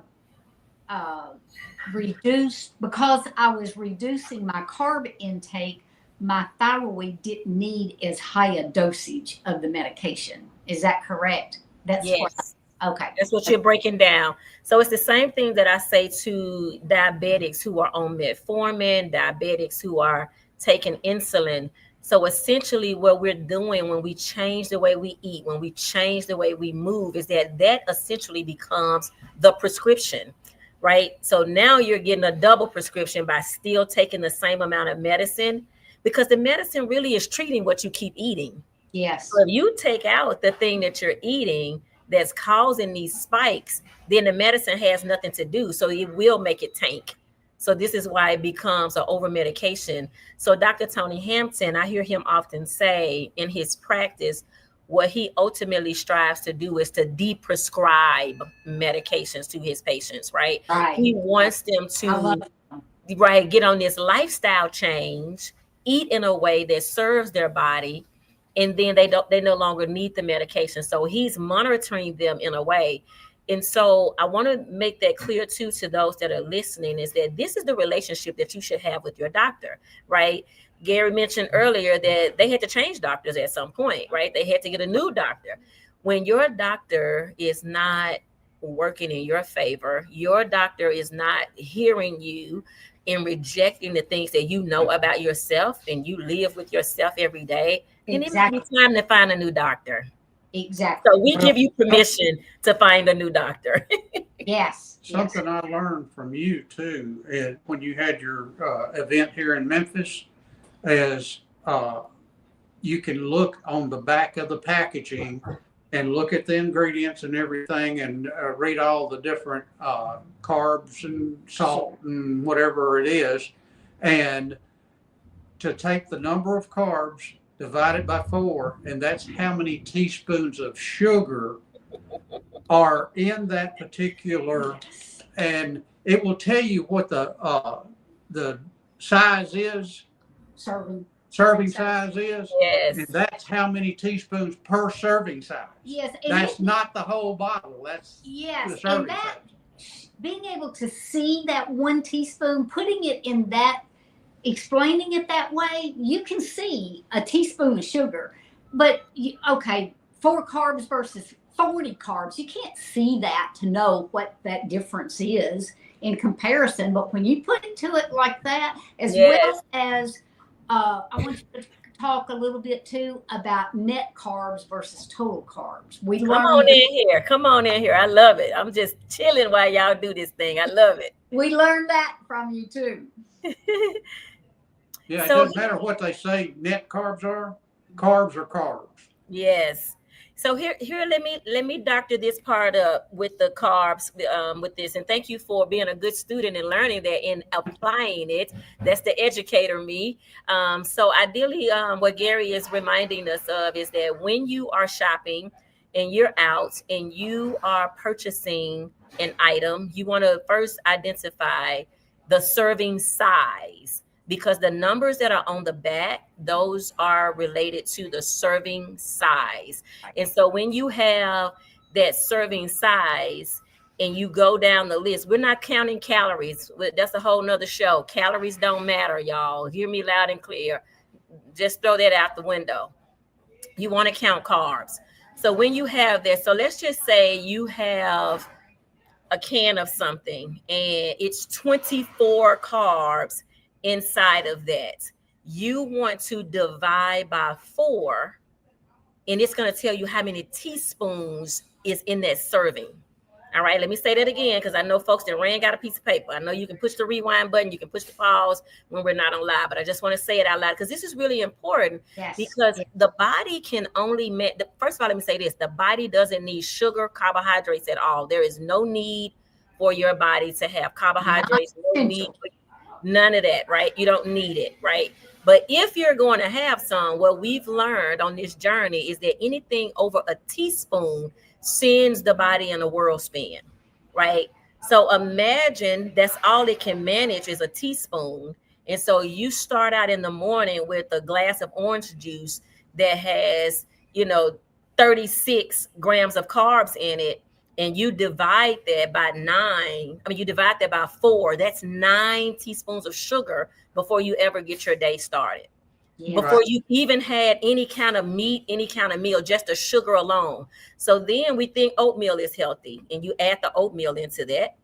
S2: reduced, because I was reducing my carb intake, my thyroid didn't need as high a dosage of the medication. Is that correct?
S1: Yes.
S2: Okay.
S1: That's what you're breaking down. So it's the same thing that I say to diabetics who are on metformin, diabetics who are taking insulin. So essentially what we're doing when we change the way we eat, when we change the way we move, is that essentially becomes the prescription, right? So now you're getting a double prescription by still taking the same amount of medicine, because the medicine really is treating what you keep eating.
S2: Yes.
S1: So if you take out the thing that you're eating, that's causing these spikes, then the medicine has nothing to do. So it will make it tank. So this is why it becomes an over medication. So Dr. Tony Hampton, I hear him often say in his practice, what he ultimately strives to do is to de-prescribe medications to his patients, right?
S2: Right.
S1: He wants them to, right, get on this lifestyle change, eat in a way that serves their body, and then they no longer need the medication. So he's monitoring them in a way. And so I want to make that clear too to those that are listening, is that this is the relationship that you should have with your doctor, right? Gary mentioned earlier that they had to change doctors at some point, right? They had to get a new doctor. When your doctor is not working in your favor, your doctor is not hearing you and rejecting the things that you know about yourself and you live with yourself every day, then it might be time to find a new doctor.
S2: Exactly.
S1: So we give you permission to find a new doctor.
S2: Yes.
S3: Something I learned from you too, when you had your event here in Memphis, is you can look on the back of the packaging and look at the ingredients and everything, and read all the different carbs and salt and whatever it is, and to take the number of carbs divided by 4, and that's how many teaspoons of sugar are in that particular, and it will tell you what the size is, serving size is.
S1: Yes.
S3: And that's how many teaspoons per serving size.
S2: Yes.
S3: That's not the whole bottle. That's the serving size.
S2: Being able to see that 1 teaspoon, putting it in that, explaining it that way, you can see a teaspoon of sugar. But, 4 carbs versus 40 carbs, you can't see that to know what that difference is in comparison. But when you put it to it like that, as well as, I want you to talk a little bit too about net carbs versus total carbs.
S1: Come on in here. I love it. I'm just chilling while y'all do this thing. I love it.
S2: We learned that from you too.
S3: Yeah, it doesn't matter what they say net carbs are. Carbs are carbs.
S1: Yes. So here, let me doctor this part up with the carbs, with this, and thank you for being a good student and learning that and applying it. That's the educator me. So ideally, what Gary is reminding us of is that when you are shopping and you're out and you are purchasing an item, you want to first identify the serving size, because the numbers that are on the back, those are related to the serving size. And so when you have that serving size and you go down the list, we're not counting calories. That's a whole nother show. Calories don't matter, y'all. Hear me loud and clear. Just throw that out the window. You want to count carbs. So when you have that, so let's just say you have a can of something and it's 24 carbs inside of that. You want to divide by 4, and it's going to tell you how many teaspoons is in that serving. All right, let me say that again, because I know folks that got a piece of paper. I know you can push the rewind button, you can push the pause when we're not on live, but I just want to say it out loud because this is really important. Because the body can only first of all, let me say this: the body doesn't need sugar, carbohydrates at all. There is no need for your body to have carbohydrates, no need for none of that, right? You don't need it, right? But if you're going to have some, what we've learned on this journey is that anything over a teaspoon sends the body in a whirl spin, right? So imagine that's all it can manage is a teaspoon. And so you start out in the morning with a glass of orange juice that has, 36 grams of carbs in it. And you divide that by 9. You divide that by 4. That's 9 teaspoons of sugar before you ever get your day started. Yeah. Before you even had any kind of meat, any kind of meal, just the sugar alone. So then we think oatmeal is healthy, and you add the oatmeal into that.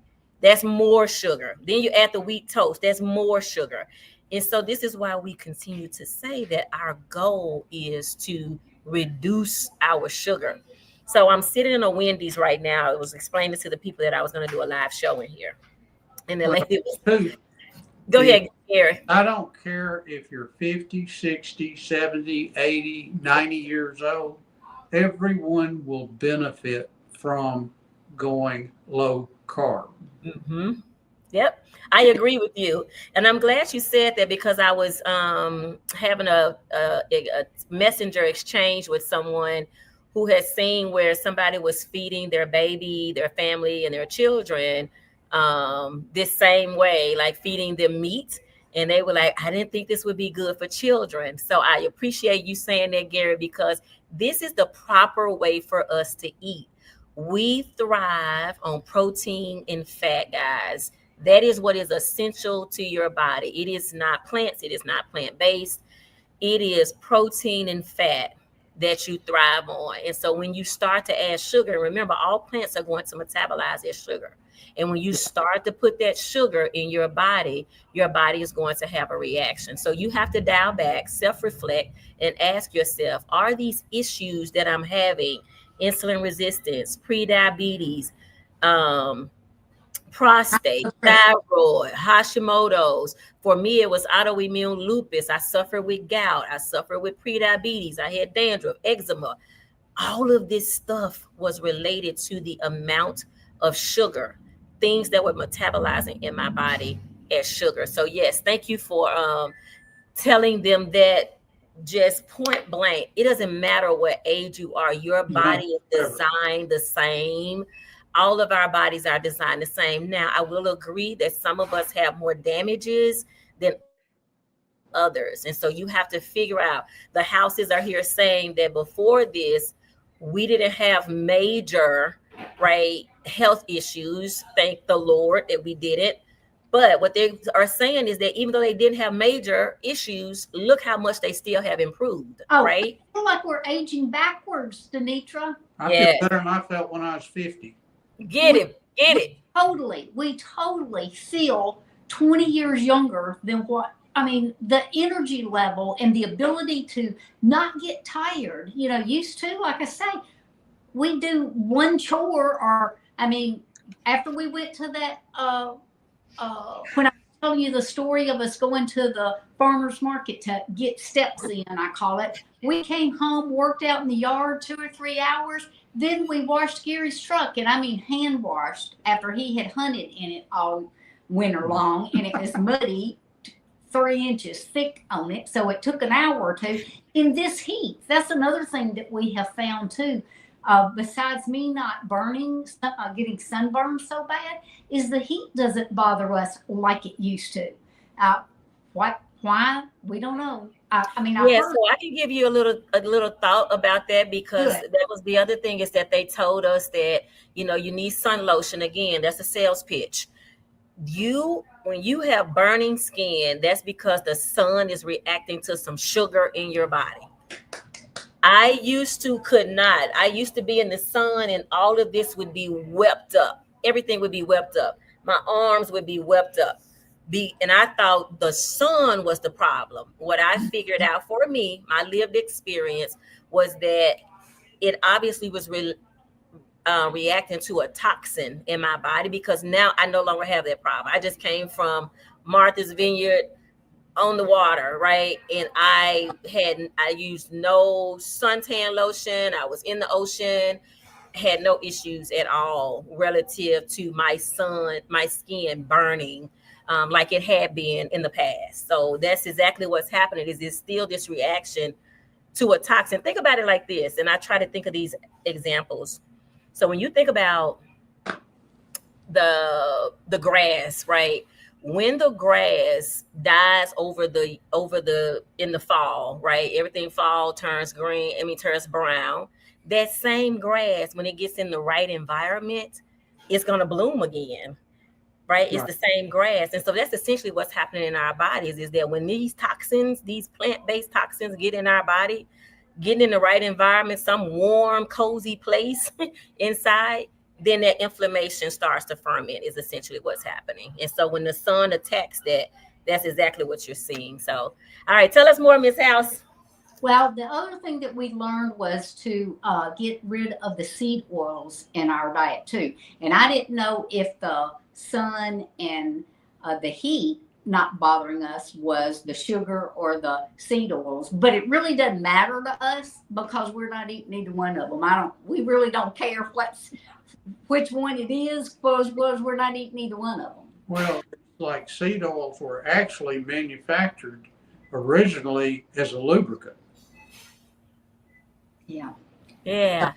S1: That's more sugar. Then you add the wheat toast. That's more sugar. And so this is why we continue to say that our goal is to reduce our sugar. So I'm sitting in a Wendy's right now. I was explaining to the people that I was going to do a live show in here. And the lady was, go ahead, Gary.
S3: I don't care if you're 50, 60, 70, 80, 90 years old. Everyone will benefit from going low carb.
S1: Mm-hmm. Yep, I agree with you, and I'm glad you said that because I was having a messenger exchange with someone who has seen where somebody was feeding their baby, their family, and their children this same way, like feeding them meat, and they were like, "I didn't think this would be good for children." So I appreciate you saying that, Gary, because this is the proper way for us to eat. We thrive on protein and fat, guys. That is what is essential to your body. It is not plants. It is not plant-based. It is protein and fat that you thrive on. And so when you start to add sugar, remember, all plants are going to metabolize their sugar. And when you start to put that sugar in your body is going to have a reaction. So you have to dial back, self-reflect, and ask yourself, are these issues that I'm having, insulin resistance, pre-diabetes, prostate, thyroid, Hashimoto's. For me, it was autoimmune lupus. I suffered with gout. I suffered with prediabetes. I had dandruff, eczema. All of this stuff was related to the amount of sugar, things that were metabolizing in my body as sugar. So yes, thank you for telling them that just point blank. It doesn't matter what age you are. Your body is designed the same. All of our bodies are designed the same. Now, I will agree that some of us have more damages than others. And so you have to figure out, the houses are here saying that before this, we didn't have major, right, health issues. Thank the Lord that we didn't. But what they are saying is that even though they didn't have major issues, look how much they still have improved, right?
S2: I feel like we're aging backwards, DeNitra.
S3: I feel better than I felt when I was 50.
S1: Get it.
S2: We totally feel 20 years younger than what, I mean, the energy level and the ability to not get tired. You know, used to, like I say, we do one chore, or, I mean, after we went to that, when I was telling you the story of us going to the farmer's market to get steps in, I call it, we came home, worked out in the yard 2 or 3 hours. Then we washed Gary's truck, and I mean hand washed, after he had hunted in it all winter long, and it was muddy, 3 inches thick on it. So it took an hour or two in this heat. That's another thing that we have found too. Besides me not burning, getting sunburned so bad, is the heat doesn't bother us like it used to. Why? We don't know. So
S1: I can give you a little thought about that, because that was the other thing, is that they told us that, you know, you need sun lotion. Again, that's a sales pitch. When you have burning skin, that's because the sun is reacting to some sugar in your body. I used to be in the sun, and all of this would be wept up. Everything would be wept up. My arms would be wept up. And I thought the sun was the problem. What I figured out for me, my lived experience, was that it obviously was reacting to a toxin in my body, because now I no longer have that problem. I just came from Martha's Vineyard on the water, right? And I used no suntan lotion. I was in the ocean, had no issues at all relative to my skin burning like it had been in the past. So that's exactly what's happening. Is there's still this reaction to a toxin. Think about it like this, and I try to think of these examples. So when you think about the grass, right? When the grass dies in the fall, right? Everything fall turns turns brown. That same grass, when it gets in the right environment, it's going to bloom again, right? It's the same grass. And so that's essentially what's happening in our bodies, is that when these toxins, these plant-based toxins, get in our body, getting in the right environment, some warm, cozy place inside, then that inflammation starts to ferment, is essentially what's happening. And so when the sun attacks that, that's exactly what you're seeing. So, all right, tell us more, Ms. House.
S2: Well, the other thing that we learned was to get rid of the seed oils in our diet too. And I didn't know if the sun and the heat not bothering us was the sugar or the seed oils, but it really doesn't matter to us because we're not eating either one of them. We really don't care which one it is because we're not eating either one of them.
S3: Well, like seed oils were actually manufactured originally as a lubricant.
S2: Yeah.
S1: Yeah.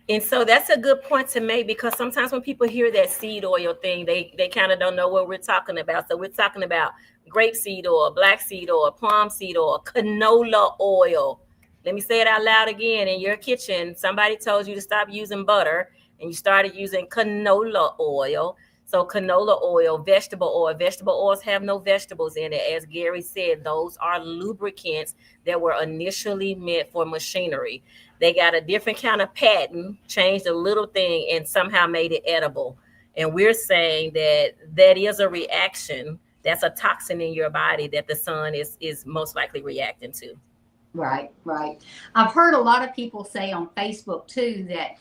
S1: And so that's a good point to make, because sometimes when people hear that seed oil thing, they kind of don't know what we're talking about. So we're talking about grape seed oil, black seed oil, palm seed oil, canola oil. Let me say it out loud again. In your kitchen, somebody told you to stop using butter and you started using canola oil. So canola oil, vegetable oil. Vegetable oils have no vegetables in it. As Gary said, those are lubricants that were initially meant for machinery. They got a different kind of patent, changed a little thing, and somehow made it edible. And we're saying that is a reaction. That's a toxin in your body that the sun is most likely reacting to.
S2: Right. I've heard a lot of people say on Facebook too that,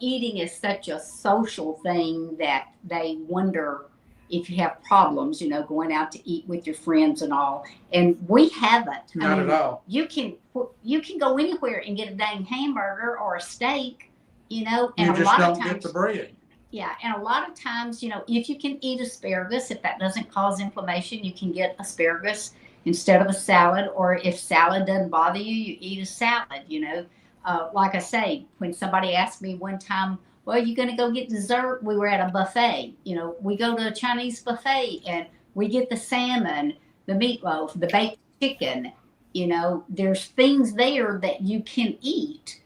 S2: eating is such a social thing that they wonder if you have problems, going out to eat with your friends and all. And we haven't.
S3: Not at all.
S2: You can go anywhere and get a dang hamburger or a steak, and
S3: you
S2: a
S3: just
S2: lot
S3: don't
S2: of times,
S3: get the bread.
S2: Yeah, and a lot of times, if you can eat asparagus, if that doesn't cause inflammation, you can get asparagus instead of a salad. Or if salad doesn't bother you, you eat a salad. Like I say, when somebody asked me one time, well, you're going to go get dessert? We were at a buffet. We go to a Chinese buffet and we get the salmon, the meatloaf, the baked chicken. There's things there that you can eat.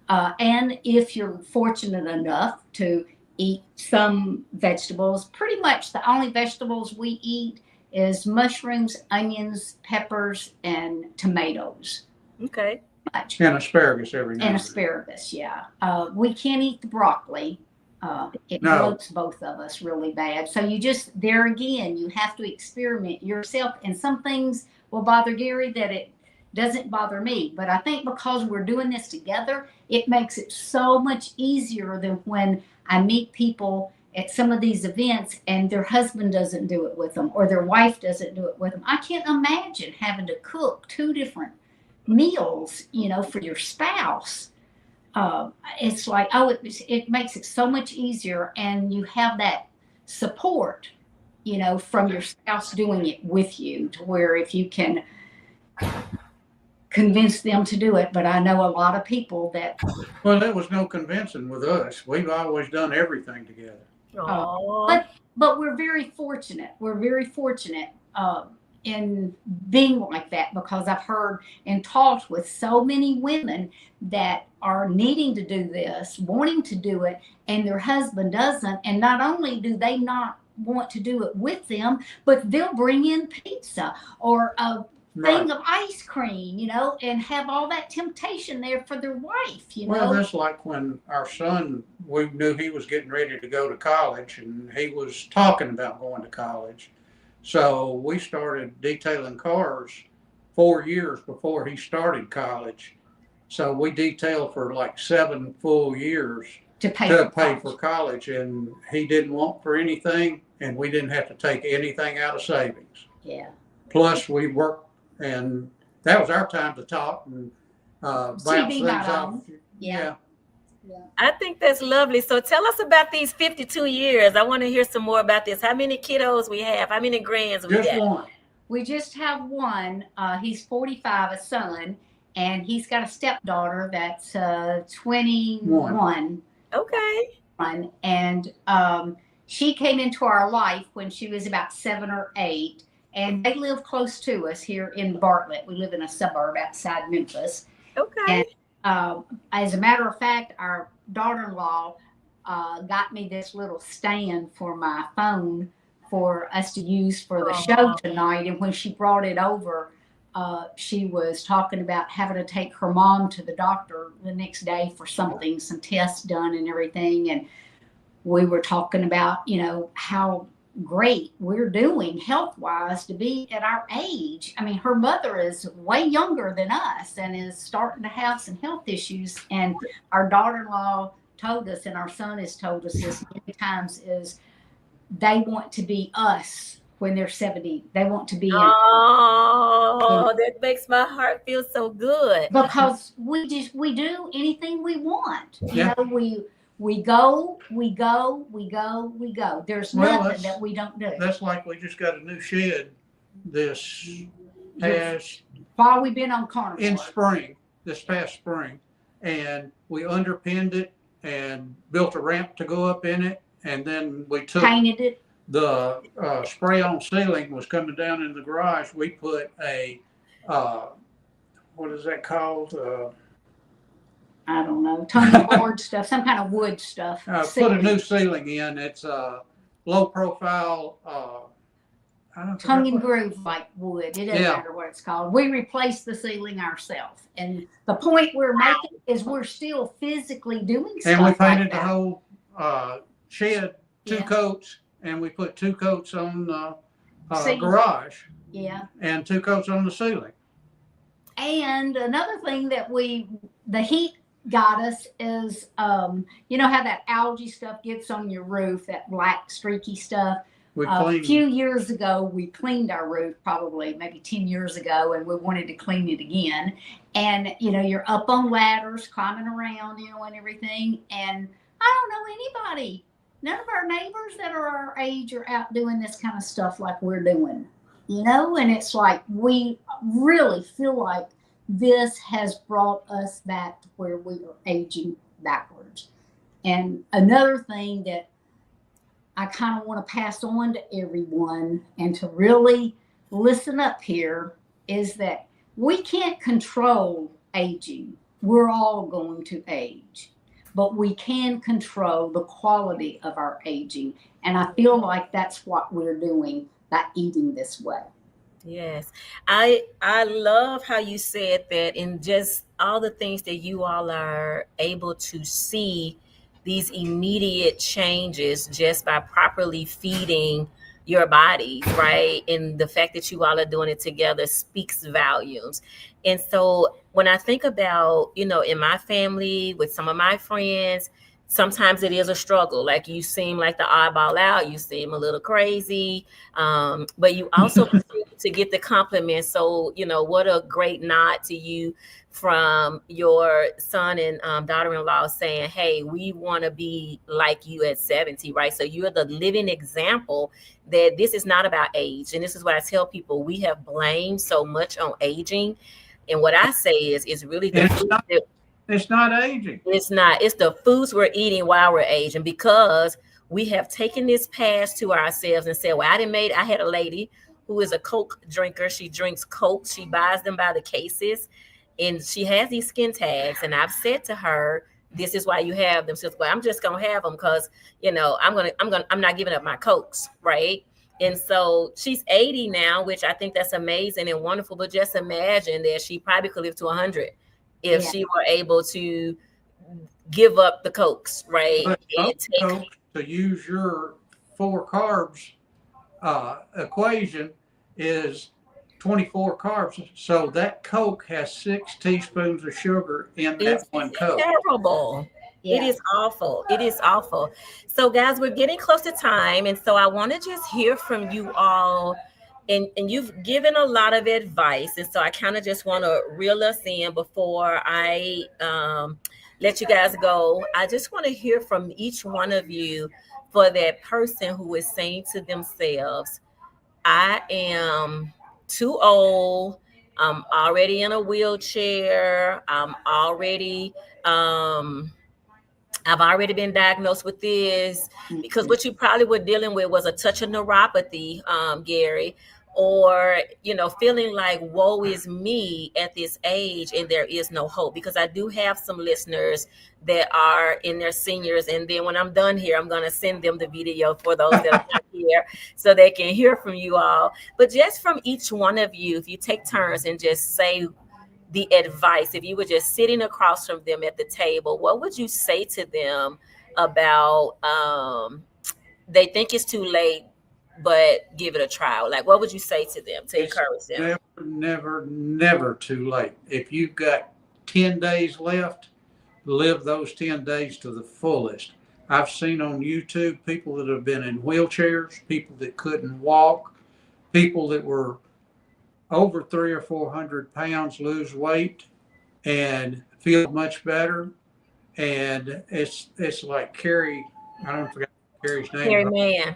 S2: And if you're fortunate enough to eat some vegetables, pretty much the only vegetables we eat is mushrooms, onions, peppers, and tomatoes.
S1: Okay.
S2: Much.
S3: And asparagus every now
S2: and asparagus, yeah. We can't eat the broccoli. It bloats both of us really bad. So there again, you have to experiment yourself. And some things will bother Gary that it doesn't bother me. But I think because we're doing this together, it makes it so much easier than when I meet people at some of these events and their husband doesn't do it with them or their wife doesn't do it with them. I can't imagine having to cook 2 different meals, for your spouse. It's like, it makes it so much easier, and you have that support, from your spouse doing it with you, to where if you can convince them to do it. But I know a lot of people that.
S3: Well, there was no convincing with us. We've always done everything together.
S2: But we're very fortunate. In being like that, because I've heard and talked with so many women that are needing to do this, wanting to do it, and their husband doesn't. And not only do they not want to do it with them, but they'll bring in pizza or a thing of ice cream, and have all that temptation there for their wife,
S3: Well, that's like when our son, we knew he was getting ready to go to college, and he was talking about going to college. So we started detailing cars 4 years before he started college. So we detailed for like 7 full years to pay for college. And he didn't want for anything, and we didn't have to take anything out of savings.
S2: Yeah.
S3: Plus we worked, and that was our time to talk and bounce things off. Yeah.
S1: I think that's lovely. So tell us about these 52 years. I want to hear some more about this. How many kiddos we have? How many grands we got?
S3: Just one.
S2: We just have one. He's 45, a son, and he's got a stepdaughter that's 21.
S1: Okay.
S2: And she came into our life when she was about 7 or 8, and they live close to us here in Bartlett. We live in a suburb outside Memphis.
S1: Okay.
S2: And as a matter of fact, our daughter-in-law got me this little stand for my phone for us to use for the show tonight. And when she brought it over, she was talking about having to take her mom to the doctor the next day for something, some tests done and everything. And we were talking about, how great we're doing health-wise to be at our age. I mean, her mother is way younger than us and is starting to have some health issues. And our daughter-in-law told us, and our son has told us this many times, is they want to be us when they're 70. They want to be in.
S1: Oh, that makes my heart feel so good.
S2: Because we do anything we want.
S3: Yeah.
S2: You know, we go. There's nothing that we don't do.
S3: That's like we just got a new shed this past
S2: While we've been on Carnivore.
S3: this past spring, and we underpinned it and built a ramp to go up in it, and then we took
S2: Painted it.
S3: the spray on ceiling was coming down in the garage. We put a what is that called?
S2: I don't know, tongue board stuff, some kind of wood stuff.
S3: Put a new ceiling in. It's low profile.
S2: Tongue and groove like wood. It doesn't matter what it's called. We replaced the ceiling ourselves. And the point we're making is we're still physically doing stuff.
S3: And we painted
S2: like
S3: the whole shed 2 coats, and we put 2 coats on the garage.
S2: Yeah.
S3: And 2 coats on the ceiling.
S2: And another thing that the heat got us is, you know how that algae stuff gets on your roof, that black streaky stuff? A few years ago, we cleaned our roof, probably maybe 10 years ago, and we wanted to clean it again. And, you know, you're up on ladders, climbing around, you know, and everything. And I don't know anybody, none of our neighbors that are our age are out doing this kind of stuff like we're doing, you know? And it's like, we really feel like this has brought us back to where we are aging backwards. And another thing that I kind of want to pass on to everyone and to really listen up here is that we can't control aging. We're all going to age, but we can control the quality of our aging. And I feel like that's what we're doing by eating this way.
S1: Yes. I love how you said that, and just all the things that you all are able to see these immediate changes just by properly feeding your bodies, right? And the fact that you all are doing it together speaks volumes. And so when I think about, you know, in my family, with some of my friends, sometimes it is a struggle. Like, you seem like the oddball out, you seem a little crazy, but you also continue to get the compliments. So, you know, what a great nod to you from your son and daughter-in-law saying, hey, we want to be like you at 70, right? So you're the living example that this is not about age. And this is what I tell people. We have blamed so much on aging. And what I say is, it's really
S3: it's not aging.
S1: It's not. It's the foods we're eating while we're aging, because we have taken this past to ourselves and said, well, I had a lady who is a Coke drinker. She drinks Coke. She buys them by the cases, and she has these skin tags. And I've said to her, this is why you have them. She says, well, I'm just going to have them because, you know, I'm not giving up my Cokes. Right. And so she's 80 now, which I think that's amazing and wonderful. But just imagine that she probably could live to 100 if she were able to give up the Cokes, right?
S3: To use your 4 carbs equation is 24 carbs. So that Coke has 6 teaspoons of sugar in that one Coke.
S1: Terrible. Yeah. It is awful. It is awful. So guys, we're getting close to time. And so I want to just hear from you all. And you've given a lot of advice. And so I kind of just want to reel us in before I let you guys go. I just want to hear from each one of you, for that person who is saying to themselves, I am too old. I'm already in a wheelchair. I've already been diagnosed with this, because what you probably were dealing with was a touch of neuropathy, Gary, or, you know, feeling like, woe is me at this age and there is no hope. Because I do have some listeners that are in their seniors. And then when I'm done here, I'm going to send them the video for those that are not here so they can hear from you all. But just from each one of you, if you take turns and just say the advice, if you were just sitting across from them at the table, what would you say to them about they think it's too late, but give it a try? Like, what would you say to them to encourage them?
S3: Never too late. If you've got 10 days left, live those 10 days to the fullest. I've seen on YouTube people that have been in wheelchairs, people that couldn't walk, people that were over 300 or 400 pounds lose weight and feel much better. And it's like Carrie, I don't forget Carrie's name.
S1: Carrie Mann.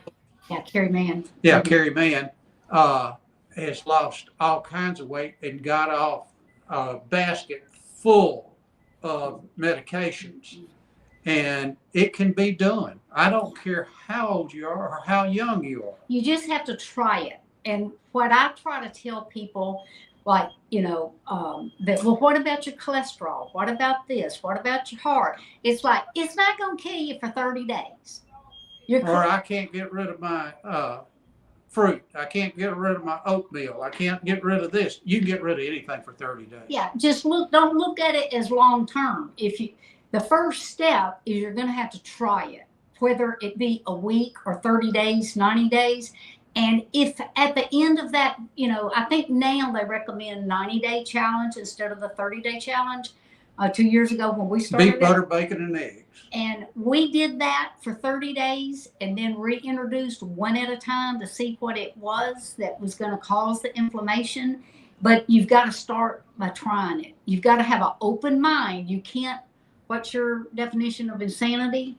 S2: Yeah, Carrie Mann.
S3: Yeah, Carrie Mann has lost all kinds of weight and got off a basket full of medications. And it can be done. I don't care how old you are or how young you are.
S2: You just have to try it. And what I try to tell people, like, that, well, what about your cholesterol? What about this? What about your heart? It's like, it's not going to kill you for 30 days.
S3: Or I can't get rid of my fruit. I can't get rid of my oatmeal. I can't get rid of this. You can get rid of anything for 30 days.
S2: Yeah, just don't look at it as long term. The first step is you're going to have to try it, whether it be a week or 30 days, 90 days. And if at the end of that, I think now they recommend 90-day challenge instead of the 30-day challenge. 2 years ago when we started
S3: beef, butter, bacon, and eggs.
S2: And we did that for 30 days and then reintroduced one at a time to see what it was that was going to cause the inflammation. But you've got to start by trying it. You've got to have an open mind. You can't, what's your definition of insanity?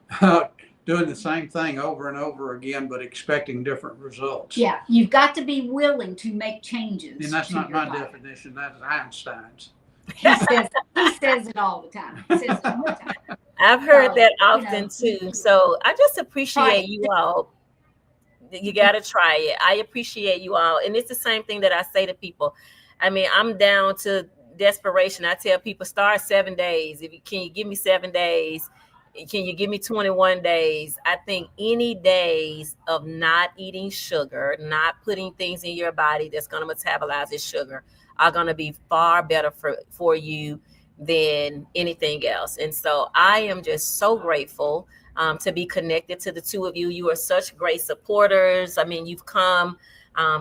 S3: Doing the same thing over and over again, but expecting different results.
S2: Yeah, you've got to be willing to make changes.
S3: And that's not my definition. That's Einstein's.
S2: He says it all the time. He says it all the time.
S1: I've heard that often too. So I just appreciate you all. You got to try it. I appreciate you all. And it's the same thing that I say to people. I mean, I'm down to desperation. I tell people, start 7 days. Can you give me 7 days? Can you give me 21 days? I think any days of not eating sugar, not putting things in your body that's going to metabolize this sugar are going to be far better for you than anything else. And so I am just so grateful to be connected to the two of you. You are such great supporters. I mean, you've come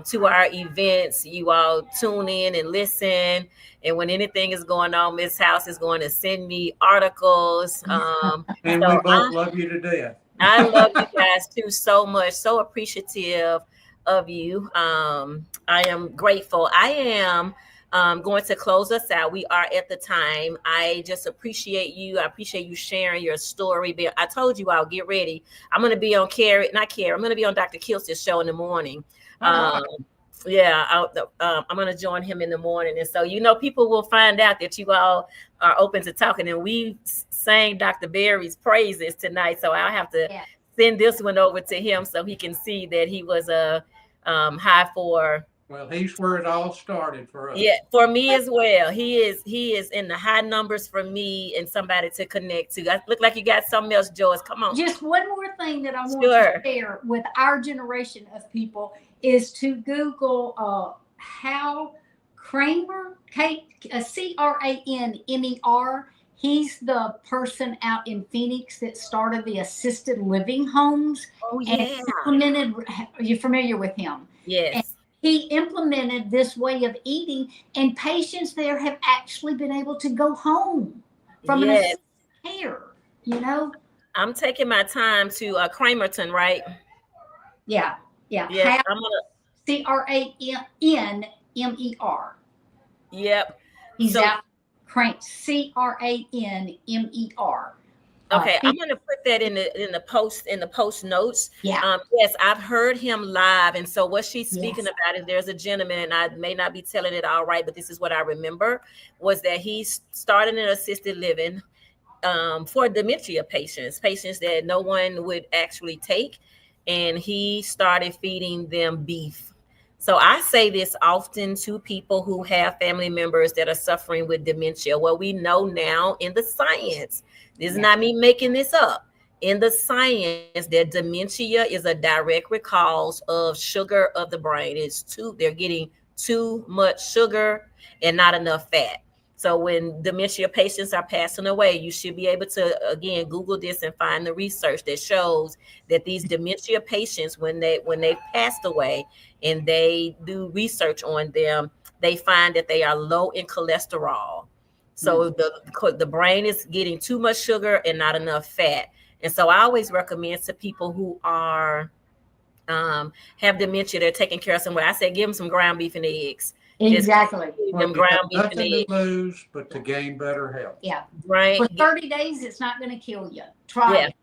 S1: to our events. You all tune in and listen. And when anything is going on, Miss House is going to send me articles.
S3: And so we both love you to death.
S1: I love you guys too so much. So appreciative of you. I am grateful. I am going to close us out. We are at the time. I just appreciate you. I appreciate you sharing your story. But I told you I'll get ready. I'm going to be on I'm going to be on Dr. Kilster's show in the morning. I'm going to join him in the morning. And so, people will find out that you all are open to talking. And we sang Dr. Berry's praises tonight. So I'll have to send this one over to him so he can see that he was a high for.
S3: Well, he's where it all started for us.
S1: Yeah, for me as well. He is in the high numbers for me and somebody to connect to. I look like you got something else, Joyce. Come on.
S2: Just one more thing that I want to share with our generation of people is to Google how Kramer, Cranmer. He's the person out in Phoenix that started the assisted living homes.
S1: Oh, yeah.
S2: And are you familiar with him?
S1: Yes.
S2: And he implemented this way of eating, and patients there have actually been able to go home from an assisted care,
S1: I'm taking my time to Cramerton, right?
S2: Yeah.
S1: Yes, I'm gonna
S2: Cranmer.
S1: Yep.
S2: He's out. Cranmer.
S1: Okay, I'm going to put that in the post notes.
S2: Yeah.
S1: Yes, I've heard him live, and so what she's speaking about is there's a gentleman, and I may not be telling it all right, but this is what I remember, was that he started an assisted living for dementia patients that no one would actually take, and he started feeding them beef. So I say this often to people who have family members that are suffering with dementia. Well, we know now in the science, this is not me making this up, in the science that dementia is a direct cause of sugar of the brain. They're getting too much sugar and not enough fat. So when dementia patients are passing away, you should be able to, again, Google this and find the research that shows that these dementia patients, when they passed away and they do research on them, they find that they are low in cholesterol. So the brain is getting too much sugar and not enough fat. And so I always recommend to people who are have dementia, they're taking care of somewhere. I said, give them some ground beef and eggs.
S2: Exactly.
S1: Just
S3: Well,
S1: them
S3: you have
S1: ground beef and
S3: nothing to
S1: eggs.
S3: lose but to gain better health.
S2: Yeah.
S1: Right.
S2: For 30 days, it's not going to kill you. Try it.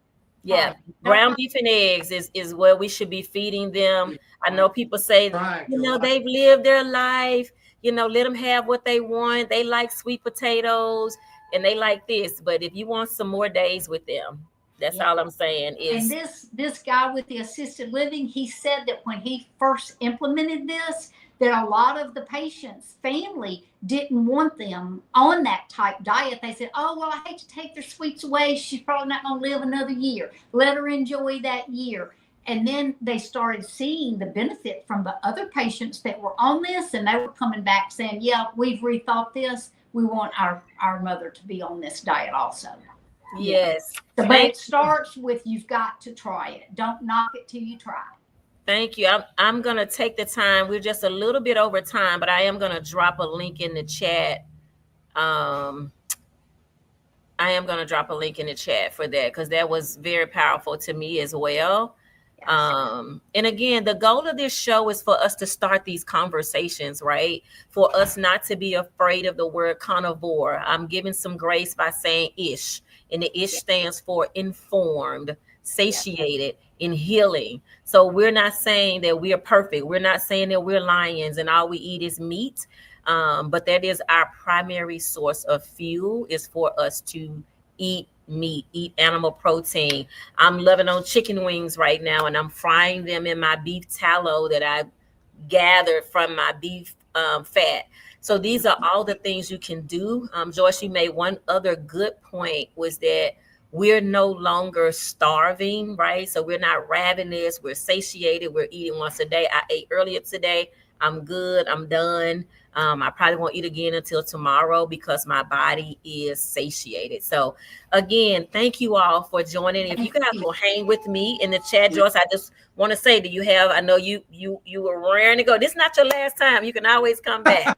S1: Yeah. Ground beef and eggs is where we should be feeding them. I know people say, they've lived their life, let them have what they want. They like sweet potatoes and they like this. But if you want some more days with them, that's all I'm saying is.
S2: And this guy with the assisted living, he said that when he first implemented this, that a lot of the patients' family didn't want them on that type diet. They said, oh, well, I hate to take their sweets away. She's probably not going to live another year. Let her enjoy that year. And then they started seeing the benefit from the other patients that were on this, and they were coming back saying, yeah, we've rethought this. We want our mother to be on this diet also.
S1: Yes.
S2: But it starts with, you've got to try it. Don't knock it till you try it.
S1: Thank you. I'm going to take the time. We're just a little bit over time, but I am going to drop a link in the chat. I am going to drop a link in the chat for that because that was very powerful to me as well. Yes. And again, the goal of this show is for us to start these conversations, right? For us not to be afraid of the word carnivore. I'm giving some grace by saying ish, and the ish stands for informed, satiated, in healing. So we're not saying that we are perfect. We're not saying that we're lions and all we eat is meat. But that is our primary source of fuel, is for us to eat meat, eat animal protein. I'm loving on chicken wings right now, and I'm frying them in my beef tallow that I gathered from my beef fat. So these are all the things you can do. Joyce, you made one other good point, was that we're no longer starving, right? So we're not ravenous. We're satiated. We're eating once a day. I ate earlier today. I'm good. I'm done. I probably won't eat again until tomorrow because my body is satiated. So again, thank you all for joining. If you guys will hang with me in the chat, Joyce, I just want to say, I know you were raring to go. This is not your last time. You can always come back.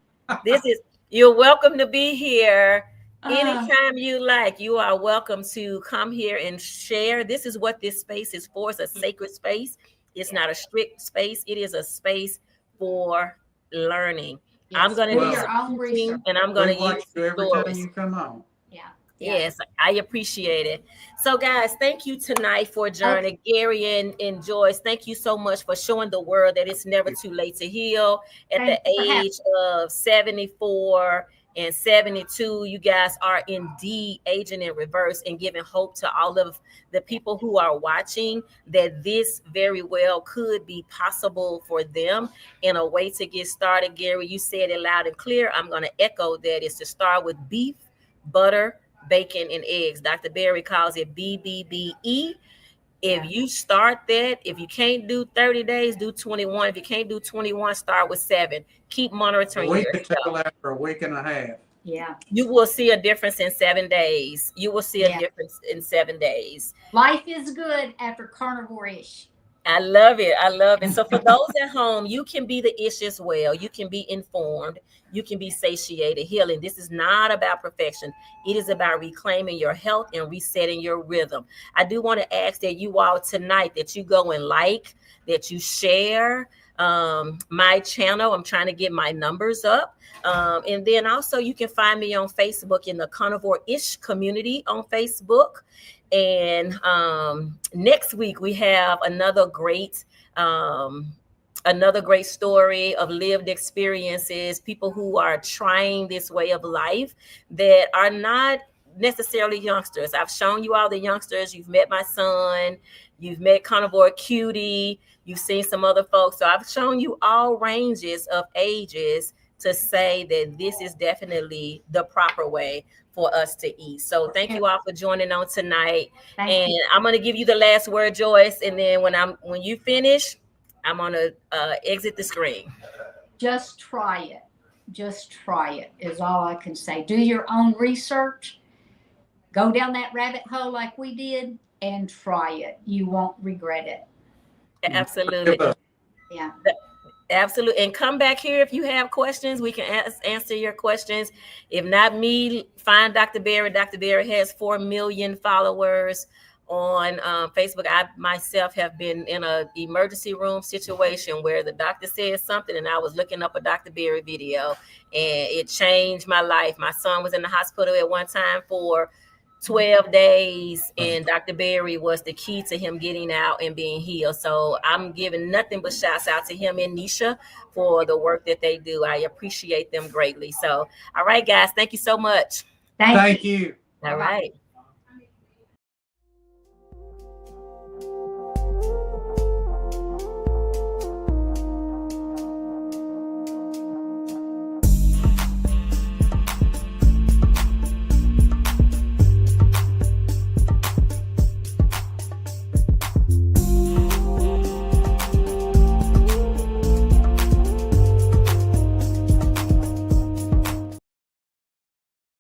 S1: You're welcome to be here. Anytime you like, you are welcome to come here and share. This is what this space is for. It's a sacred space. It's not a strict space. It is a space for learning. Yes. I'm going to do some teaching, and I'm going to use
S3: every time you come on.
S1: Yes, I appreciate it. So, guys, thank you tonight for joining. Gary and Joyce, thank you so much for showing the world that it's never too late to heal. At the age of 74 and 72, you guys are indeed aging in reverse and giving hope to all of the people who are watching that this very well could be possible for them. In a way to get started, Gary, you said it loud and clear. I'm going to echo that. It's to start with beef, butter, bacon, and eggs. Dr. Berry calls it BBBE. If you start that, if you can't do 30 days, do 21. If you can't do 21, start with 7. Keep monitoring yourself.
S3: After a week and a half.
S2: Yeah.
S1: You will see a difference in 7 days. You will see a difference in 7 days.
S2: Life is good after Carnivore-ish.
S1: I love it. I love it. So for those at home, you can be the ish as well. You can be informed. You can be satiated, healing. This is not about perfection. It is about reclaiming your health and resetting your rhythm. I do want to ask that you all tonight, that you go and that you share my channel. I'm trying to get my numbers up. And then also you can find me on Facebook in the Karnivor'Ish community on Facebook. And next week we have another great story of lived experiences, people who are trying this way of life that are not necessarily youngsters. I've shown you all the youngsters. You've met my son, you've met Carnivore Cutie, you've seen some other folks. So I've shown you all ranges of ages to say that this is definitely the proper way for us to eat. So thank you all for joining on tonight. And I'm going to give you the last word, Joyce. And then when you finish, I'm going to exit the screen.
S2: Just try it. Just try it is all I can say. Do your own research. Go down that rabbit hole like we did and try it. You won't regret it.
S1: Absolutely.
S2: Yeah.
S1: Absolutely. And come back here if you have questions. We can answer your questions. If not me, find Dr. Berry. Dr. Berry has 4 million followers on Facebook. I myself have been in an emergency room situation where the doctor said something and I was looking up a Dr. Berry video, and it changed my life. My son was in the hospital at one time for 12 days, and Dr. Berry was the key to him getting out and being healed. So I'm giving nothing but shouts out to him and Nisha for the work that they do. I appreciate them greatly. So, all right, guys, thank you so much.
S2: Thank you.
S3: Thank you.
S1: All right.